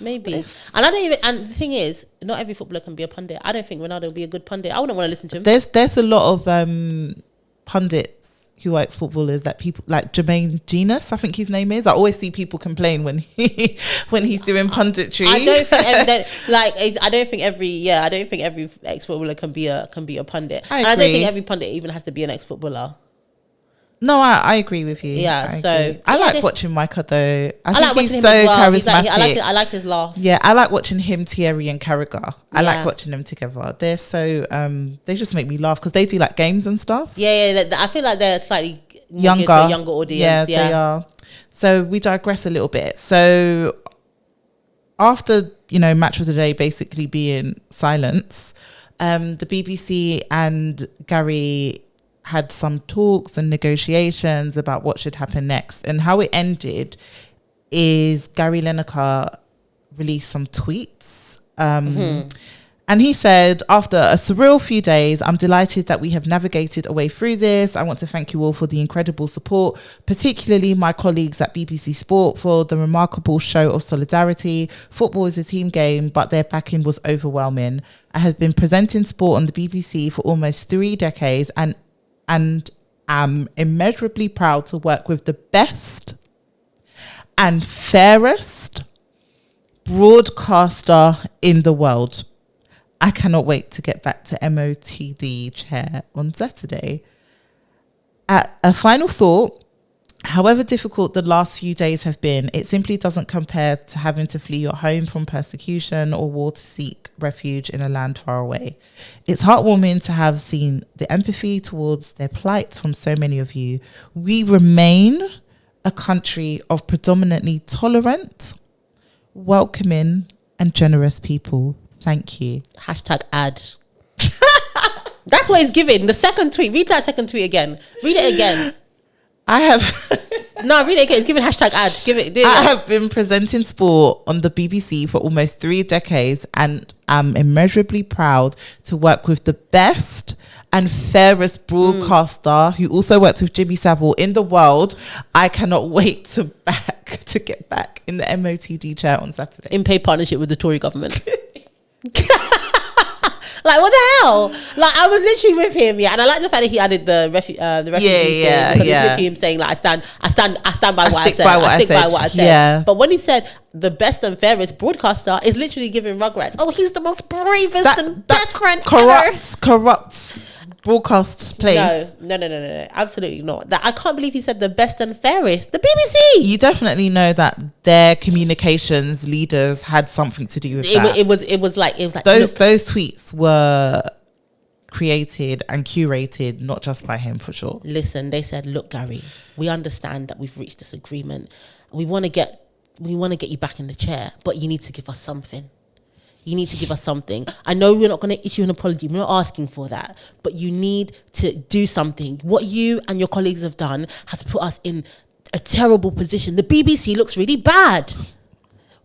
maybe. And I don't even. And the thing is, not every footballer can be a pundit. I don't think Ronaldo will be a good pundit. I wouldn't want to listen to him. There's a lot of pundits who are ex-footballers that people like. Jermaine Genius, I think his name is. I always see people complain when he's doing punditry. I don't think every ex-footballer can be a pundit. I don't think every pundit even has to be an ex-footballer. No, I agree with you. Yeah, I like watching Micah though. I think he's so charismatic. I like his laugh. Yeah, I like watching him, Thierry and Carragher. I like watching them together. They're so they just make me laugh because they do like games and stuff. Yeah. I feel like they're slightly younger audience. Yeah, they are. So we digress a little bit. So after Match of the Day basically being silence, the BBC and Gary had some talks and negotiations about what should happen next. And how it ended is Gary Lineker released some tweets. And he said, after a surreal few days, I'm delighted that we have navigated a way through this. I want to thank you all for the incredible support, particularly my colleagues at BBC Sport for the remarkable show of solidarity. Football is a team game, but their backing was overwhelming. I have been presenting sport on the BBC for almost 3 decades and am immeasurably proud to work with the best and fairest broadcaster in the world. I cannot wait to get back to MOTD chair on Saturday. A final thought, however difficult the last few days have been, it simply doesn't compare to having to flee your home from persecution or war to seek refuge in a land far away. It's heartwarming to have seen the empathy towards their plight from so many of you. We remain a country of predominantly tolerant, welcoming and generous people. Thank you. #ad. That's what it's giving. The second tweet. Read that second tweet again. Read it again. I have No, read it again. It's giving #ad. Give it. I have been presenting sport on the BBC for almost 3 decades and am immeasurably proud to work with the best and fairest broadcaster who also worked with Jimmy Savile in the world. I cannot wait to get back in the MOTD chair on Saturday. In paid partnership with the Tory government. Like, what the hell? Like, I was literally with him, yeah, and I like the fact that he added the refugee thing, because it's literally him saying, like, I stand by what I said. I stick by what I said. Yeah. But when he said the best and fairest broadcaster, is literally giving Rugrats. Oh, he's the most bravest and best friend ever. Corrupt broadcast place. No, absolutely not. That I can't believe he said the best and fairest. The BBC. You definitely know that their communications leaders had something to do with that. It was like those tweets were created and curated not just by him, for sure. Listen, they said, look, Gary, we understand that we've reached this agreement. We want to get you back in the chair, but you need to give us something. You need to give us something. I know we're not going to issue an apology. We're not asking for that. But you need to do something. What you and your colleagues have done has put us in a terrible position. The BBC looks really bad.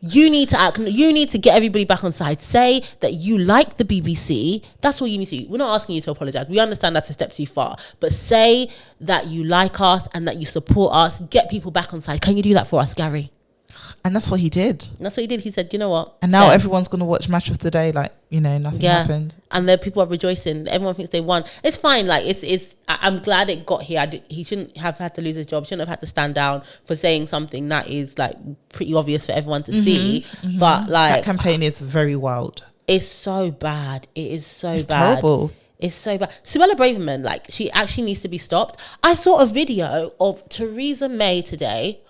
You need to act. You need to get everybody back on side. Say that you like the BBC. That's what you need to do. We're not asking you to apologise. We understand that's a step too far. But say that you like us and that you support us. Get people back on side. Can you do that for us, Gary? And that's what he did. That's what he did. He said, you know what? And now everyone's going to watch Match of the Day like, nothing happened. And the people are rejoicing. Everyone thinks they won. It's fine. Like, I'm glad it got here. He shouldn't have had to lose his job. Shouldn't have had to stand down for saying something that is, like, pretty obvious for everyone to see. Mm-hmm. But, like, that campaign is very wild. It's so bad. It is so it's bad. Terrible. It's so bad. Suella Braverman, like, she actually needs to be stopped. I saw a video of Theresa May today,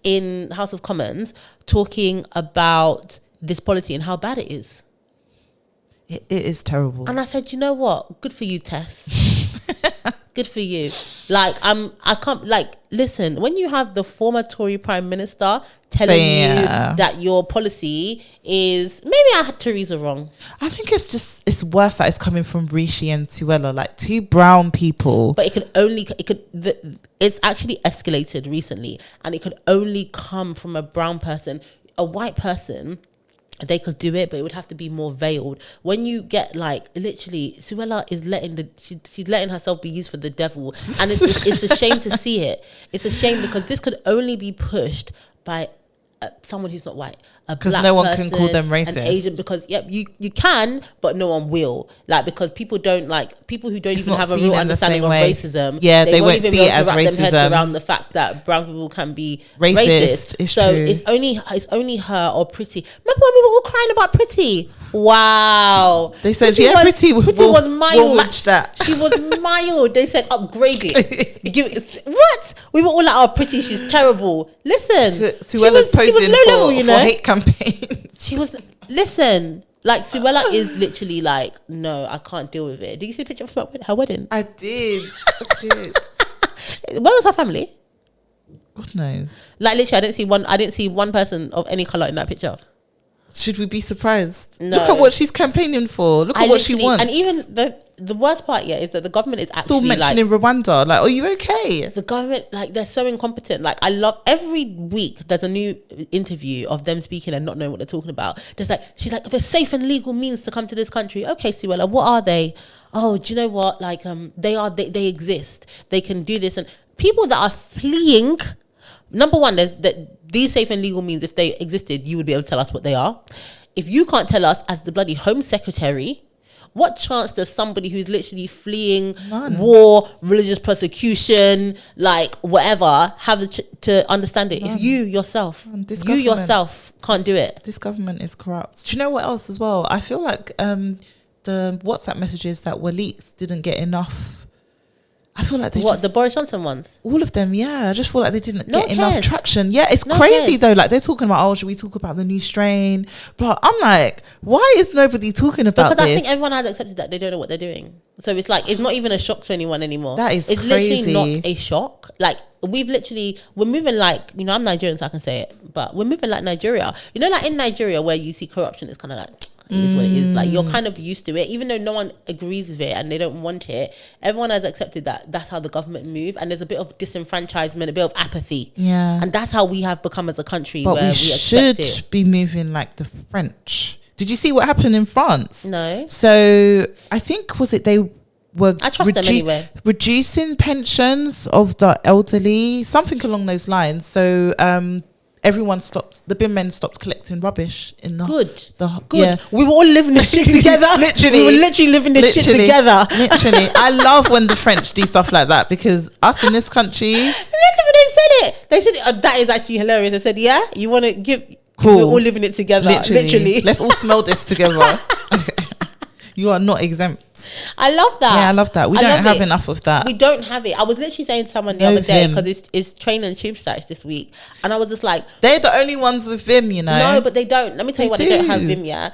in House of Commons, talking about this policy and how bad it is. It is terrible. And I said, you know what? Good for you, Tess. Good for you. Like, I can't, like, listen, when you have the former Tory Prime Minister telling you that your policy is, maybe I had Theresa wrong. I think it's worse that it's coming from Rishi and Suella, like two brown people. But it's actually escalated recently, and it could only come from a brown person. A white person, they could do it, but it would have to be more veiled. When you get, like, literally, Suella is she's letting herself be used for the devil, and it's a shame to see it. It's a shame because this could only be pushed by someone who's not white, because no one can call them racist, an Asian, because you can, but no one will, like, because people who don't even have a real understanding of racism, they won't see it as racism. Their heads around the fact that brown people can be racist. So true. It's only her or Pretty. Remember when we were all crying about Pretty? Wow, they said Pretty was mild. We'll match that. She was mild. They said upgrade it. What? We were all like, oh, Pretty, she's terrible. Listen, she was low level, you know, for hate campaigns. She was, listen, like, Suella is literally like, no, I can't deal with it. Did you see a picture of her wedding? I did. Where was her family? God knows. Like, literally, I didn't see one person of any colour in that picture. Should we be surprised? No. Look at what she's campaigning for. Look at what she wants. And even the worst part, is that the government is actually still mentioning, like, Rwanda. Like, are you okay? The government, like, they're so incompetent. Like, I love every week there's a new interview of them speaking and not knowing what they're talking about. She's like, there's safe and legal means to come to this country. Okay, Suella, what are they? Oh, do you know what? Like, they exist. They can do this. And people that are fleeing, number one, these safe and legal means, if they existed, you would be able to tell us what they are. If you can't tell us as the bloody Home Secretary What chance does somebody who's literally fleeing None. war, religious persecution, like whatever, have to understand it? None. If you yourself can't do it. This government is corrupt. Do you know what else as well? I feel like the WhatsApp messages that were leaked didn't get enough. I feel like the Boris Johnson ones? All of them, yeah. I just feel like they didn't get cares. enough traction. Yeah, it's crazy though. Like they're talking about, should we talk about the new strain? But I'm like, why is nobody talking about this? Because I think everyone has accepted that they don't know what they're doing. So it's like, it's not even a shock to anyone anymore. That is it's crazy. literally not a shock. Like we're moving like, I'm Nigerian so I can say it, but we're moving like Nigeria. Like in Nigeria where you see corruption, it's kind of like, it is what it is. Like you're kind of used to it, even though no one agrees with it and they don't want it. Everyone has accepted that that's how the government move, and there's a bit of disenfranchisement, a bit of apathy. Yeah, and that's how we have become as a country. But where we should be moving like the French. Did you see what happened in France? No. So I think they were I trust them anyway. Reducing pensions of the elderly, something along those lines. So everyone stopped. The bin men stopped collecting rubbish in the good. Yeah. We were all living this shit together. Literally, we were literally living this shit together. Literally, I love when the French do stuff like that, because us in this country. Look at when they said it. They said that is actually hilarious. They said, "Yeah, you want to give? Cool. We're all living it together. Literally. Let's all smell this together." You are not exempt. I love that. Yeah, I love that. We don't have enough of that. We don't have it. I was literally saying to someone the other day, because it's train and tube strikes this week, and I was just like, they're the only ones with Vim, No, but they don't. Let me tell you why they don't have Vim. Yeah,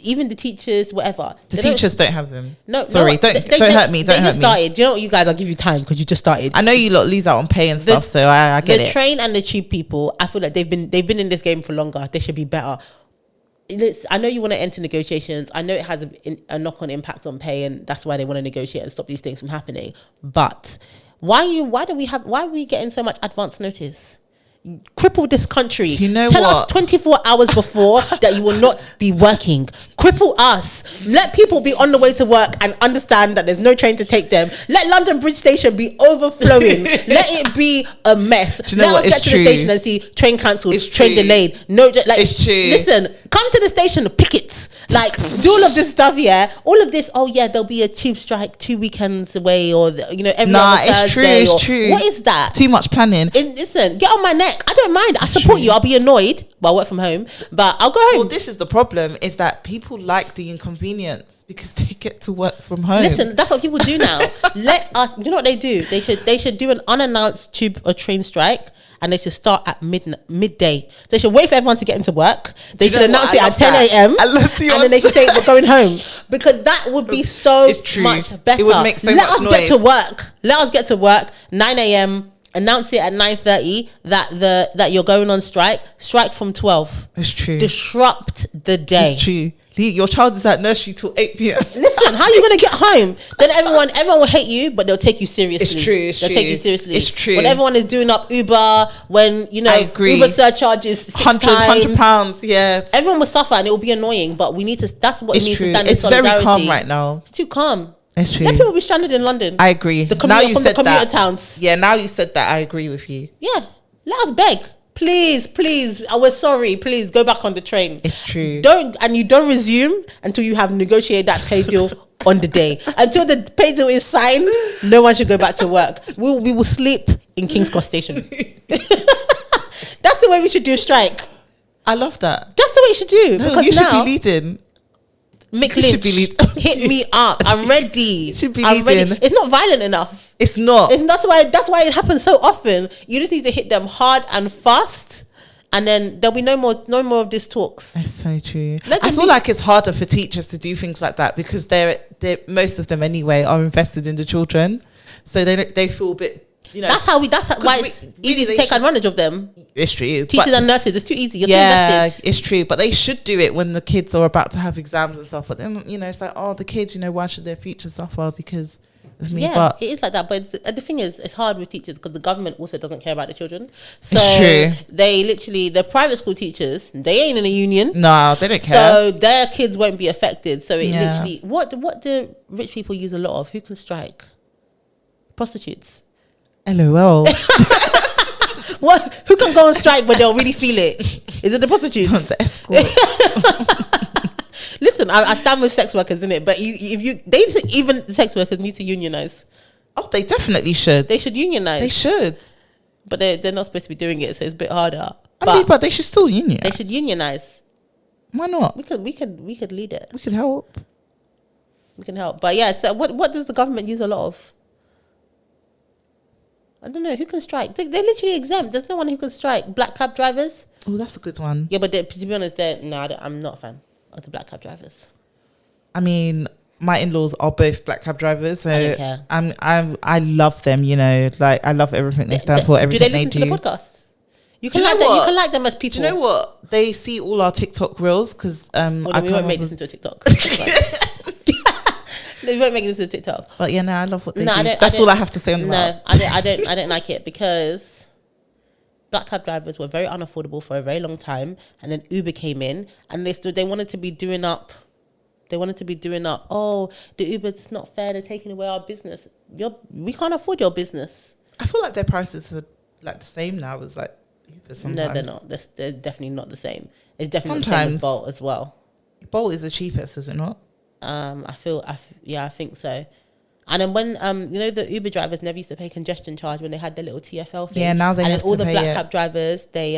even the teachers, whatever. The teachers don't have Vim. No, sorry, don't hurt me. Don't hurt me. Started. Do you know what, you guys? I'll give you time because you just started. I know you lot lose out on pay and stuff, so I get it. The train and the tube people, I feel like they've been in this game for longer. They should be better. I know you want to enter negotiations. I know it has a knock-on impact on pay, and that's why they want to negotiate and stop these things from happening. But why are we getting so much advance notice? Cripple this country. Tell us 24 hours before that you will not be working. Cripple us. Let people be on the way to work and understand that there's no train to take them. Let London Bridge Station be overflowing. Let it be a mess. Let us get to the station and see train cancelled, train delayed. No, like, it's true. Listen, come to the station, pickets. Like, do all of this stuff, yeah. All of this. Oh yeah, there'll be a tube strike 2 weekends away, or every other Thursday. It's true. What is that? Too much planning. Listen, get on my neck. I don't mind. I support you. I'll be annoyed, but I work from home. But I'll go home. Well, this is the problem: is that people like the inconvenience because they get to work from home. Listen, that's what people do now. Let us. Do you know what they do? They should do an unannounced tube or train strike, and they should start at midday. They should wait for everyone to get into work. They should announce it at 10 a.m. and then they should say we're going home, because that would be so much better. It would make so much noise. Let us get to work 9 a.m. Announce it at 9:30 that you're going on strike. Strike from 12. It's true. Disrupt the day. It's true. Your child is at nursery till 8 p.m. Listen, how are you going to get home? Then everyone will hate you, but they'll take you seriously. It's true. They'll take you seriously. It's true. When everyone is doing up Uber, when I agree. Uber surcharges £100, yeah. Everyone will suffer and it will be annoying, but we need to. That's what it means to stand in solidarity. It's very calm right now. It's too calm. It's true. Let people be stranded in London. I agree. Now you said that. Commuter towns. Yeah, now you said that, I agree with you. Yeah. Let us beg. Please. We're sorry. Please go back on the train. It's true. You don't resume until you have negotiated that pay deal on the day. Until the pay deal is signed, no one should go back to work. We will sleep in King's Cross Station. That's the way we should do a strike. I love that. That's the way you should do. No, because you should be leading. Mick Lynch, hit me up. I'm ready. Should be leading. It's not violent enough. It's not. That's why it happens so often. You just need to hit them hard and fast, and then there'll be no more of these talks. That's so true. I feel like it's harder for teachers to do things like that because they're most of them anyway are invested in the children, so they feel a bit. That's why it's easy to take advantage of them. It's true. Teachers and nurses, it's too easy. You're too invested. It's true. But they should do it when the kids are about to have exams and stuff. But then, it's like, the kids, why should their future suffer because of me? Yeah, but it is like that. But the thing is, it's hard with teachers because the government also doesn't care about the children. So it's true. They literally, the private school teachers, they ain't in a union. No, they don't care. So their kids won't be affected. So it literally, what do rich people use a lot of? Who can strike? Prostitutes. LOL. What? Who can go on strike but they'll really feel it? Is it the prostitutes? The escorts. Listen, I stand with sex workers, innit? But even sex workers need to unionize. Oh, they definitely should. They should unionize. They should. But they're not supposed to be doing it, so it's a bit harder. But they should still unionize. They should unionize. Why not? We could lead it. We could help. We can help. But yeah, so what does the government use a lot of? I don't know. Who can strike? They're literally exempt. There's no one who can strike. Black cab drivers. Oh, that's a good one. Yeah, but to be honest, I'm not a fan of the black cab drivers. I mean, my in-laws are both black cab drivers, so I don't care. I love them. You know, like I love everything they stand for. Everything they do. Do they listen to the podcast? You can like them. You can like them as people. Do you know what? They see all our TikTok reels because we won't make this into a TikTok. They won't make this into a TikTok. But yeah, no, I love what they do. That's all I have to say on that. No, I don't like it because black cab drivers were very unaffordable for a very long time, and then Uber came in, and they wanted to be doing up. Oh, the Uber's not fair. They're taking away our business. We can't afford your business. I feel like their prices are like the same now as like Uber sometimes. No, they're not. They're definitely not the same. It's definitely the same as Bolt as well. Bolt is the cheapest, is it not? I think so. And then when the Uber drivers never used to pay congestion charge when they had their little TFL thing. Yeah, now they have to pay it. And all the black cab drivers, they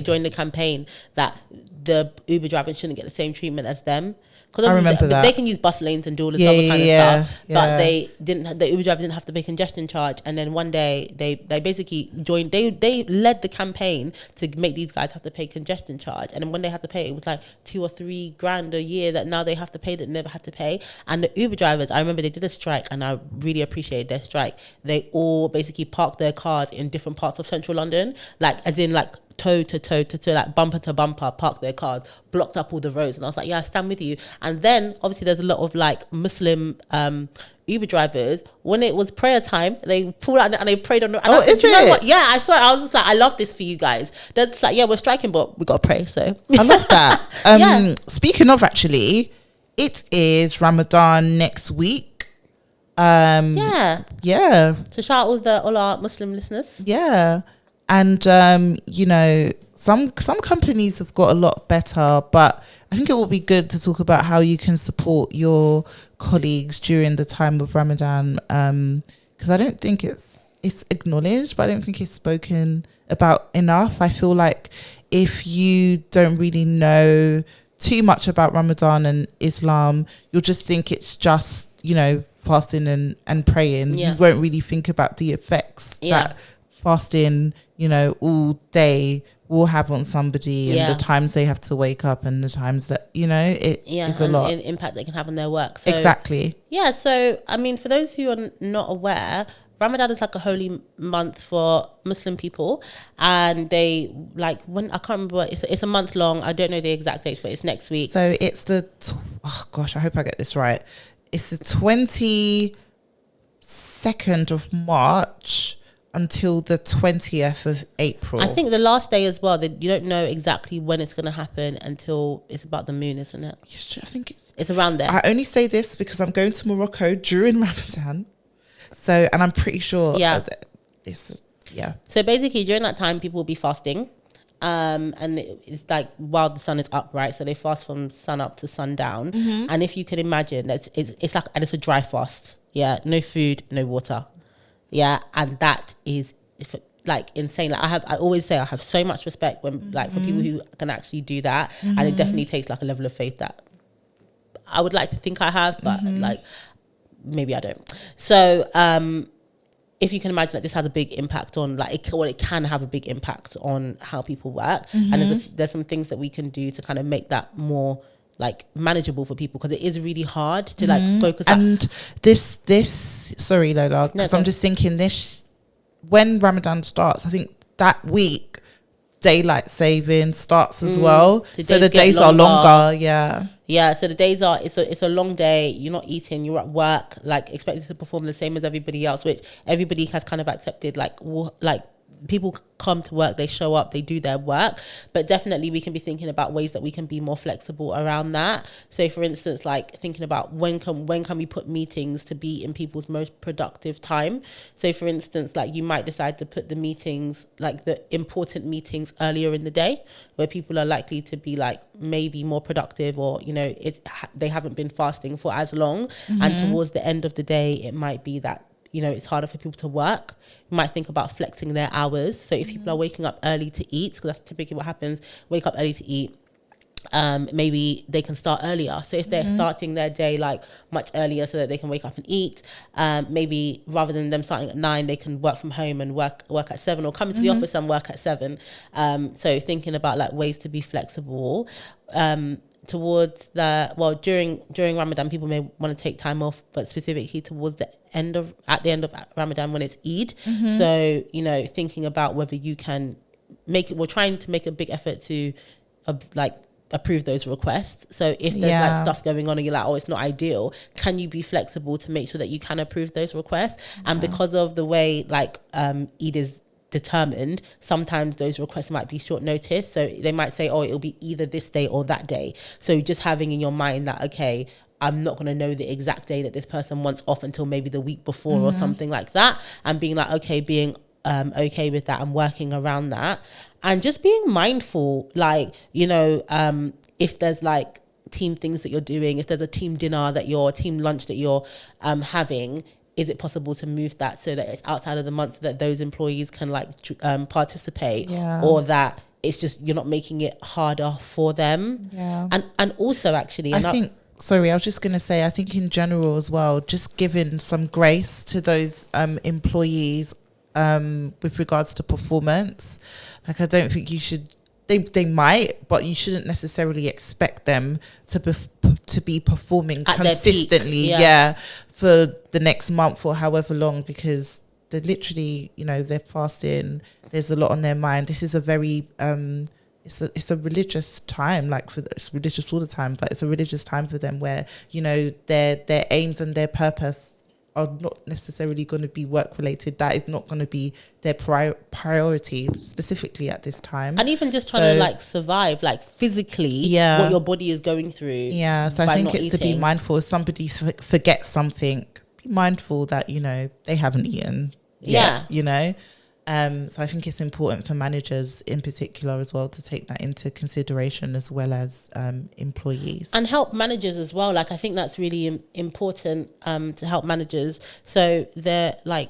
joined the campaign that the Uber drivers shouldn't get the same treatment as them. Because I remember that. They can use bus lanes and do all this other kind of stuff. But they didn't. The Uber driver didn't have to pay congestion charge. And then one day they basically joined. They led the campaign to make these guys have to pay congestion charge. And then when they had to pay, it was like $2,000 or $3,000 a year that now they have to pay that never had to pay. And the Uber drivers, I remember they did a strike, and I really appreciated their strike. They all basically parked their cars in different parts of central London, like as in like toe to toe to toe, like bumper to bumper, parked their cars, blocked up all the roads. And I was like, yeah, I stand with you. And then obviously there's a lot of like Muslim Uber drivers. When it was prayer time, they pulled out and they prayed on the, and is it? You know what? Yeah, I saw it. I was just like, I love this for you guys. They're just like, yeah, we're striking, but we got to pray. So I love that. Speaking of, actually, it is Ramadan next week. Yeah. So shout out all our Muslim listeners. Yeah. And, some companies have got a lot better, but I think it will be good to talk about how you can support your colleagues during the time of Ramadan. Because I don't think it's acknowledged, but I don't think it's spoken about enough. I feel like if you don't really know too much about Ramadan and Islam, you'll just think it's just, fasting and praying. Yeah. You won't really think about the effects that fasting, all day will have on somebody, and the times they have to wake up and the times that, it is a lot. The impact they can have on their work. So, exactly. Yeah. So, I mean, for those who are not aware, Ramadan is like a holy month for Muslim people, and they I can't remember. It's a month long. I don't know the exact dates, but it's next week. So it's I hope I get this right. It's the 22nd of March until the 20th of April. I think the last day as well, you don't know exactly when it's going to happen until it's about the moon, isn't it? I think it's around there. I only say this because I'm going to Morocco during Ramadan. So, and I'm pretty sure So basically during that time, people will be fasting. And it's like while the sun is up, right? So they fast from sun up to sundown. Mm-hmm. And if you can imagine, it's like, and it's a dry fast. Yeah, no food, no water. Yeah, and that is insane. Like I always say I have so much respect when for people who can actually do that, and it definitely takes like a level of faith that I would like to think I have, but maybe I don't. So if you can imagine that this has a big impact on it can have a big impact on how people work, and there's some things that we can do to kind of make that more manageable for people, because it is really hard to focus. And this sorry Lola, because I'm just thinking when Ramadan starts, I think that week daylight saving starts as well, so the days are longer. So the days are it's a long day. You're not eating, you're at work, expected to perform the same as everybody else, which everybody has kind of accepted people come to work, they show up, they do their work, but definitely we can be thinking about ways that we can be more flexible around that. So for instance, like thinking about when can we put meetings to be in people's most productive time. So for instance, like you might decide to put the meetings, like the important meetings, earlier in the day, where people are likely to be like maybe more productive, or they haven't been fasting for as long. And towards the end of the day, it might be that it's harder for people to work. You might think about flexing their hours. So if people are waking up early to eat, because that's typically what happens, wake up early to eat, maybe they can start earlier. So if they're starting their day like much earlier so that they can wake up and eat, maybe rather than them starting at 9, they can work from home and work at 7, or come into the office and work at 7. So thinking about like ways to be flexible. Towards during Ramadan, people may want to take time off, but specifically towards at the end of Ramadan when it's Eid. So thinking about whether you can we're trying to make a big effort to approve those requests. So if there's like stuff going on and you're like, oh, it's not ideal, can you be flexible to make sure that you can approve those requests? And because of the way like Eid is determined, sometimes those requests might be short notice. So they might say, oh, it'll be either this day or that day. So just having in your mind that, okay, I'm not going to know the exact day that this person wants off until maybe the week before or something like that. And being like, okay, being okay with that and working around that. And just being mindful, like, if there's like team things that you're doing, if there's a team dinner team lunch that you're having, is it possible to move that so that it's outside of the month so that those employees can participate, or that it's just you're not making it harder for them? And also actually, I was just going to say, I think in general as well, just giving some grace to those employees with regards to performance. Like, I don't think you should, they might, but you shouldn't necessarily expect them to be performing at consistently for the next month or however long, because they're literally, they're fasting, there's a lot on their mind. This is a very it's a religious time, it's religious all the time, but it's a religious time for them where their aims and their purpose are not necessarily going to be work related. That is not going to be their priority specifically at this time. And even just trying to survive, physically, what your body is going through. So I think it's to be mindful. If somebody forgets something, be mindful that they haven't eaten yet, so I think it's important for managers in particular as well to take that into consideration, as well as employees. And help managers as well. I think that's really important to help managers. So they're I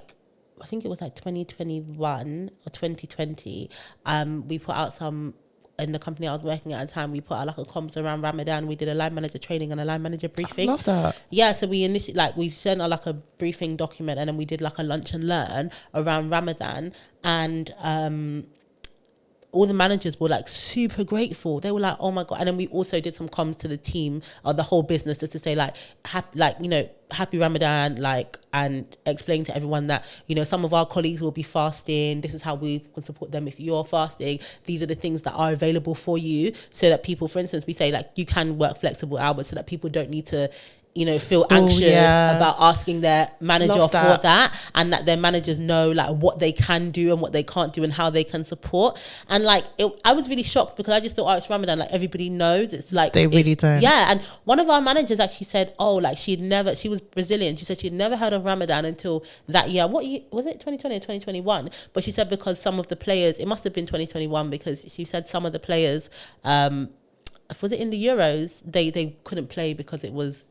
think it was 2021 or 2020, we put out some, in the company I was working at the time, we put out a comms around Ramadan. We did a line manager training and a line manager briefing. I love that. Yeah, so we initially we sent out a briefing document, and then we did a lunch and learn around Ramadan, and all the managers were super grateful. They were like, oh my God. And then we also did some comms to the team or the whole business, just to say happy Ramadan, and explain to everyone that, some of our colleagues will be fasting. This is how we can support them if you're fasting. These are the things that are available for you, so that people, for instance, we say you can work flexible hours, so that people don't need to feel anxious about asking their manager for that, and that their managers know what they can do and what they can't do and how they can support. And I was really shocked, because I just thought, oh, it's Ramadan, everybody knows. It's they really don't. Yeah. And one of our managers actually said, oh, she was Brazilian. She said she'd never heard of Ramadan until that year. What year was it? 2020 or 2021? But she said because some of the players, it must have been 2021, because she said some of the players, was it in the Euros? They couldn't play because it was,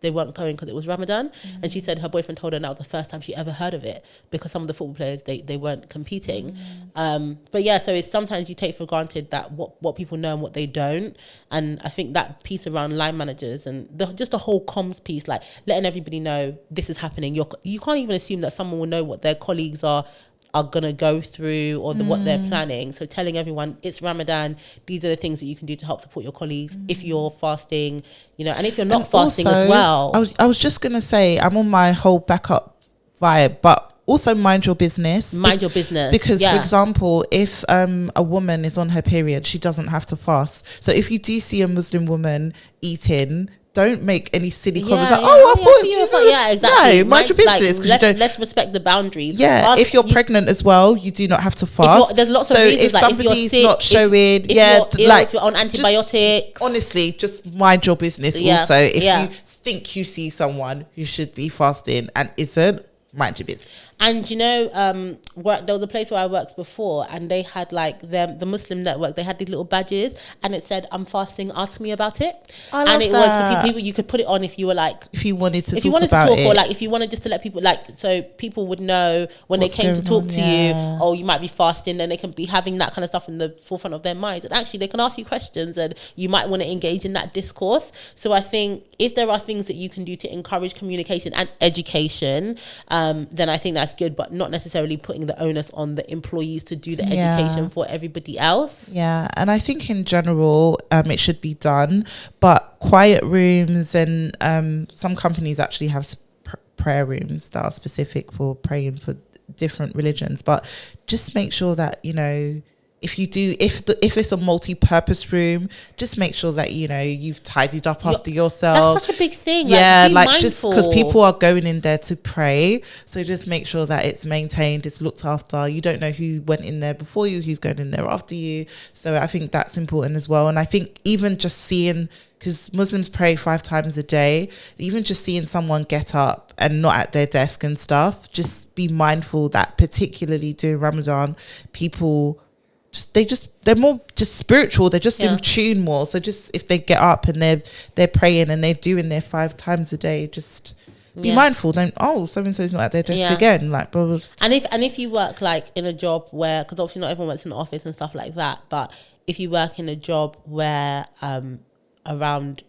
they weren't going because it was Ramadan. And she said her boyfriend told her that was the first time she ever heard of it, because some of the football players, they weren't competing. But yeah, so it's sometimes you take for granted that what people know and what they don't. And I think that piece around line managers and just the whole comms piece, letting everybody know this is happening. You can't even assume that someone will know what their colleagues are going to go through, or what they're planning. So telling everyone it's Ramadan, these are the things that you can do to help support your colleagues if you're fasting, and if you're not fasting also, as well. I was just going to say, I'm on my whole backup vibe, but also mind your business. Mind your business. Because, for example, if a woman is on her period, she doesn't have to fast. So if you do see a Muslim woman eating, don't make any silly Yeah, comments like, yeah. oh, I yeah, thought you thought, yeah, exactly. No, mind your business. 'cause you don't, let's respect the boundaries. yeah, if you're pregnant as well, you do not have to fast. There's lots so of reasons. if Like somebody's if you're sick, not showing, if yeah, you're ill, like if you're on antibiotics, honestly, just mind your business. Yeah, Also, if yeah. you think you see someone who should be fasting and isn't, mind your business. And you know, there was a place where I worked before, and they had like the Muslim network. They had these little badges, and it said, "I'm fasting. Ask me about it." I love and it that. was for people. You could put it on if you were like, if you wanted to, if talk you wanted to about talk, it. or like if you wanted just to let people like, so people would know when What's they came to going talk on, to yeah. you. Oh, you might be fasting, then they can be having that kind of stuff in the forefront of their minds, and actually they can ask you questions, and you might want to engage in that discourse. So I think if there are things that you can do to encourage communication and education, then I think that's good, but not necessarily putting the onus on the employees to do the education for everybody else. Yeah, and I think in general, it should be done, but quiet rooms and some companies actually have prayer rooms that are specific for praying for different religions. But just make sure that, you know, if you do, if it's a multi-purpose room, just make sure that, you know, you've tidied up after yourself. That's such a big thing. Yeah, be like mindful. just because people are going in there to pray, so just make sure that it's maintained, it's looked after. You don't know who went in there before you, who's going in there after you. So I think that's important as well. And I think even just seeing, because Muslims pray 5 times a day, even just seeing someone get up and not at their desk and stuff, just be mindful that particularly during Ramadan, people, they're more just spiritual, they're just in tune more. So just if they get up and they're praying and they're doing their 5 times a day, just be mindful. Don't, oh, so and so's not at their desk again, like blah, blah, blah. And if you work like in a job where, because obviously not everyone works in the office and stuff like that, but if you work in a job where around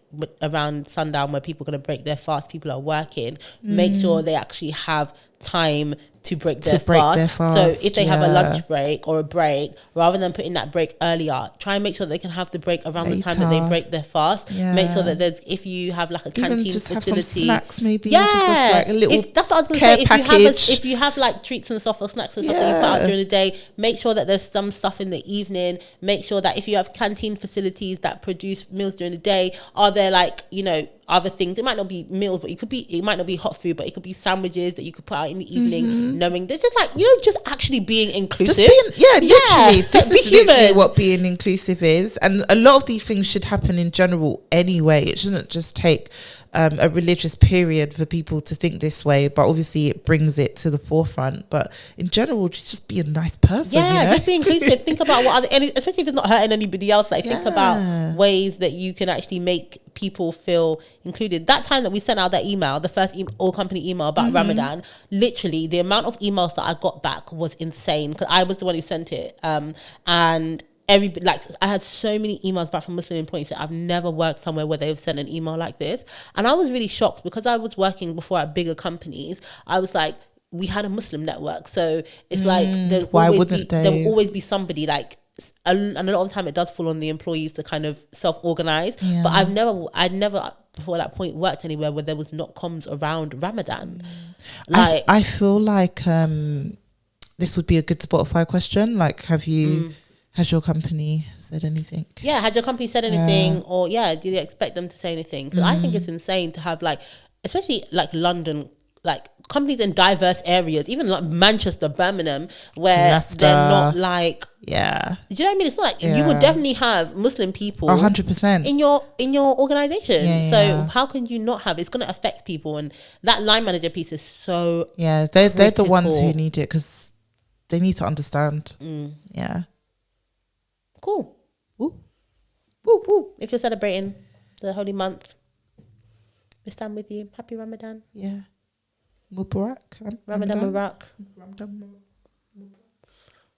sundown, where people are going to break their fast, people are working, make sure they actually have time to break their fast. So if they have a lunch break or a break, rather than putting that break earlier, try and make sure they can have the break around the time that they break their fast. Make sure that there's, if you have like a canteen just facility, have some snacks maybe, yeah, just like a little that's what I was going to care say. package. If you have like treats and stuff or snacks and stuff that you put out during the day, make sure that there's some stuff in the evening. Make sure that if you have canteen facilities that produce meals during the day, are there like, you know, other things? It might not be meals, but it might not be hot food, but it could be sandwiches that you could put out in the evening, knowing this is like, you know, just actually being inclusive. Literally, this is human. literally what being inclusive is. And a lot of these things should happen in general anyway. It shouldn't just take a religious period for people to think this way, but obviously it brings it to the forefront. But in general, just be a nice person. Yeah, you know? just be inclusive. Think about what other, especially if it's not hurting anybody else. Like think about ways that you can actually make people feel included. That time that we sent out that email, the first all company email about Ramadan, literally the amount of emails that I got back was insane, because I was the one who sent it. And everybody, like, I had so many emails back from Muslim employees that I've never worked somewhere where they've sent an email like this. And I was really shocked, because I was working before at bigger companies. I was like, we had a Muslim network, so it's like there will always be somebody like, and a lot of the time it does fall on the employees to kind of self-organize. But I'd never before that point worked anywhere where there was not comms around Ramadan. Like I feel like this would be a good Spotify question. Like, has your company said anything? Yeah, has your company said anything? Or do they expect them to say anything? Because I think it's insane to have, like, especially like London, like companies in diverse areas, even like Manchester, Birmingham, where Leicester. They're not like, do you know what I mean? It's not like you would definitely have Muslim people 100% in your organization. So how can you not have? It's going to affect people, and that line manager piece is so they're the ones who need it, because they need to understand. Cool. Woo. Woo, woo. If you're celebrating the holy month, we stand with you. Happy Ramadan. Mubarak. Ramadan Mubarak.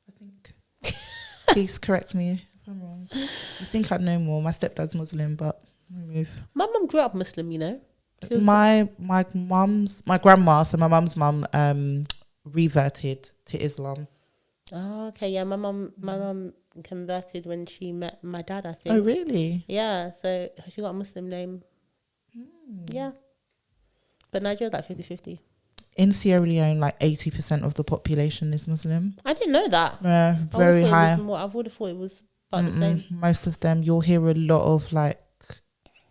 I think. Please correct me if I'm wrong. I think I'd know more. My stepdad's Muslim, but move. My mum grew up Muslim, you know. My grandma, so my mum's mum, reverted to Islam. Oh, okay. Yeah, my mum converted when she met my dad, I think. Oh, really? Yeah, so she got a Muslim name. Yeah. But Nigeria's like 50-50. In Sierra Leone, like 80% of the population is Muslim. I didn't know that. Yeah, very high. I would have thought it was about the same. Most of them, you'll hear a lot of like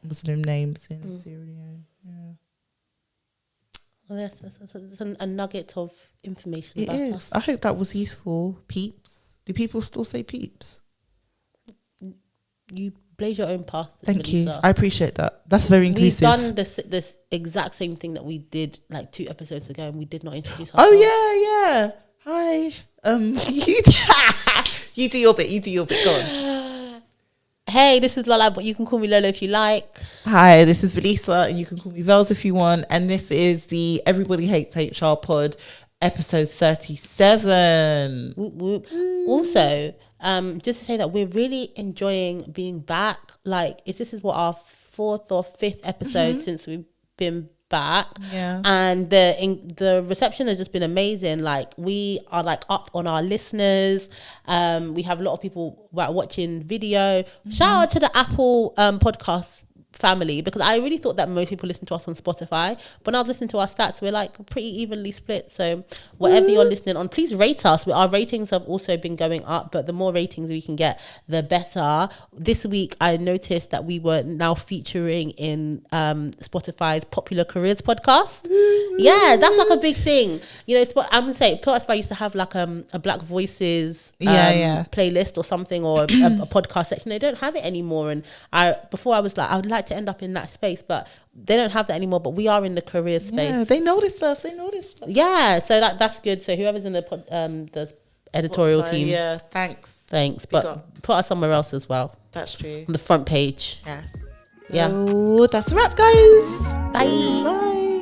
Muslim names in Sierra Leone. Yeah. Well, that's a nugget of information It about is. us. I hope that was useful. Peeps. Do people still say peeps? You blaze your own path. Thank you. Velisa. I appreciate that. That's very inclusive. We've done this exact same thing that we did like 2 episodes ago, and we did not introduce ourselves. Oh yeah. Hi. You do your bit. Go on. Hey, this is Lola, but you can call me Lola if you like. Hi, this is Velisa, and you can call me Vels if you want. And this is the Everybody Hates HR pod, episode 37. Whoop, whoop. Also, just to say that we're really enjoying being back. Like, this is what our 4th or 5th episode since we've been back. Yeah. And the reception has just been amazing. Like, we are like up on our listeners. We have a lot of people watching video. Shout out to the Apple podcast family, because I really thought that most people listen to us on Spotify, but now listening to our stats, we're like pretty evenly split. So whatever you're listening on, please rate us. Our ratings have also been going up, but the more ratings we can get, the better. This week I noticed that we were now featuring in Spotify's popular careers podcast. Yeah, that's like a big thing. You know, I'm gonna say Spotify used to have like a Black Voices playlist or something, or a podcast section. They don't have it anymore. And before I was like, I would like to end up in that space, but they don't have that anymore. But we are in the career space. Yeah, they noticed us. Yeah, so that's good. So whoever's in the editorial team, yeah, thanks. But put us somewhere else as well. That's true. On the front page. Yes. Yeah. So that's a wrap, guys. Bye.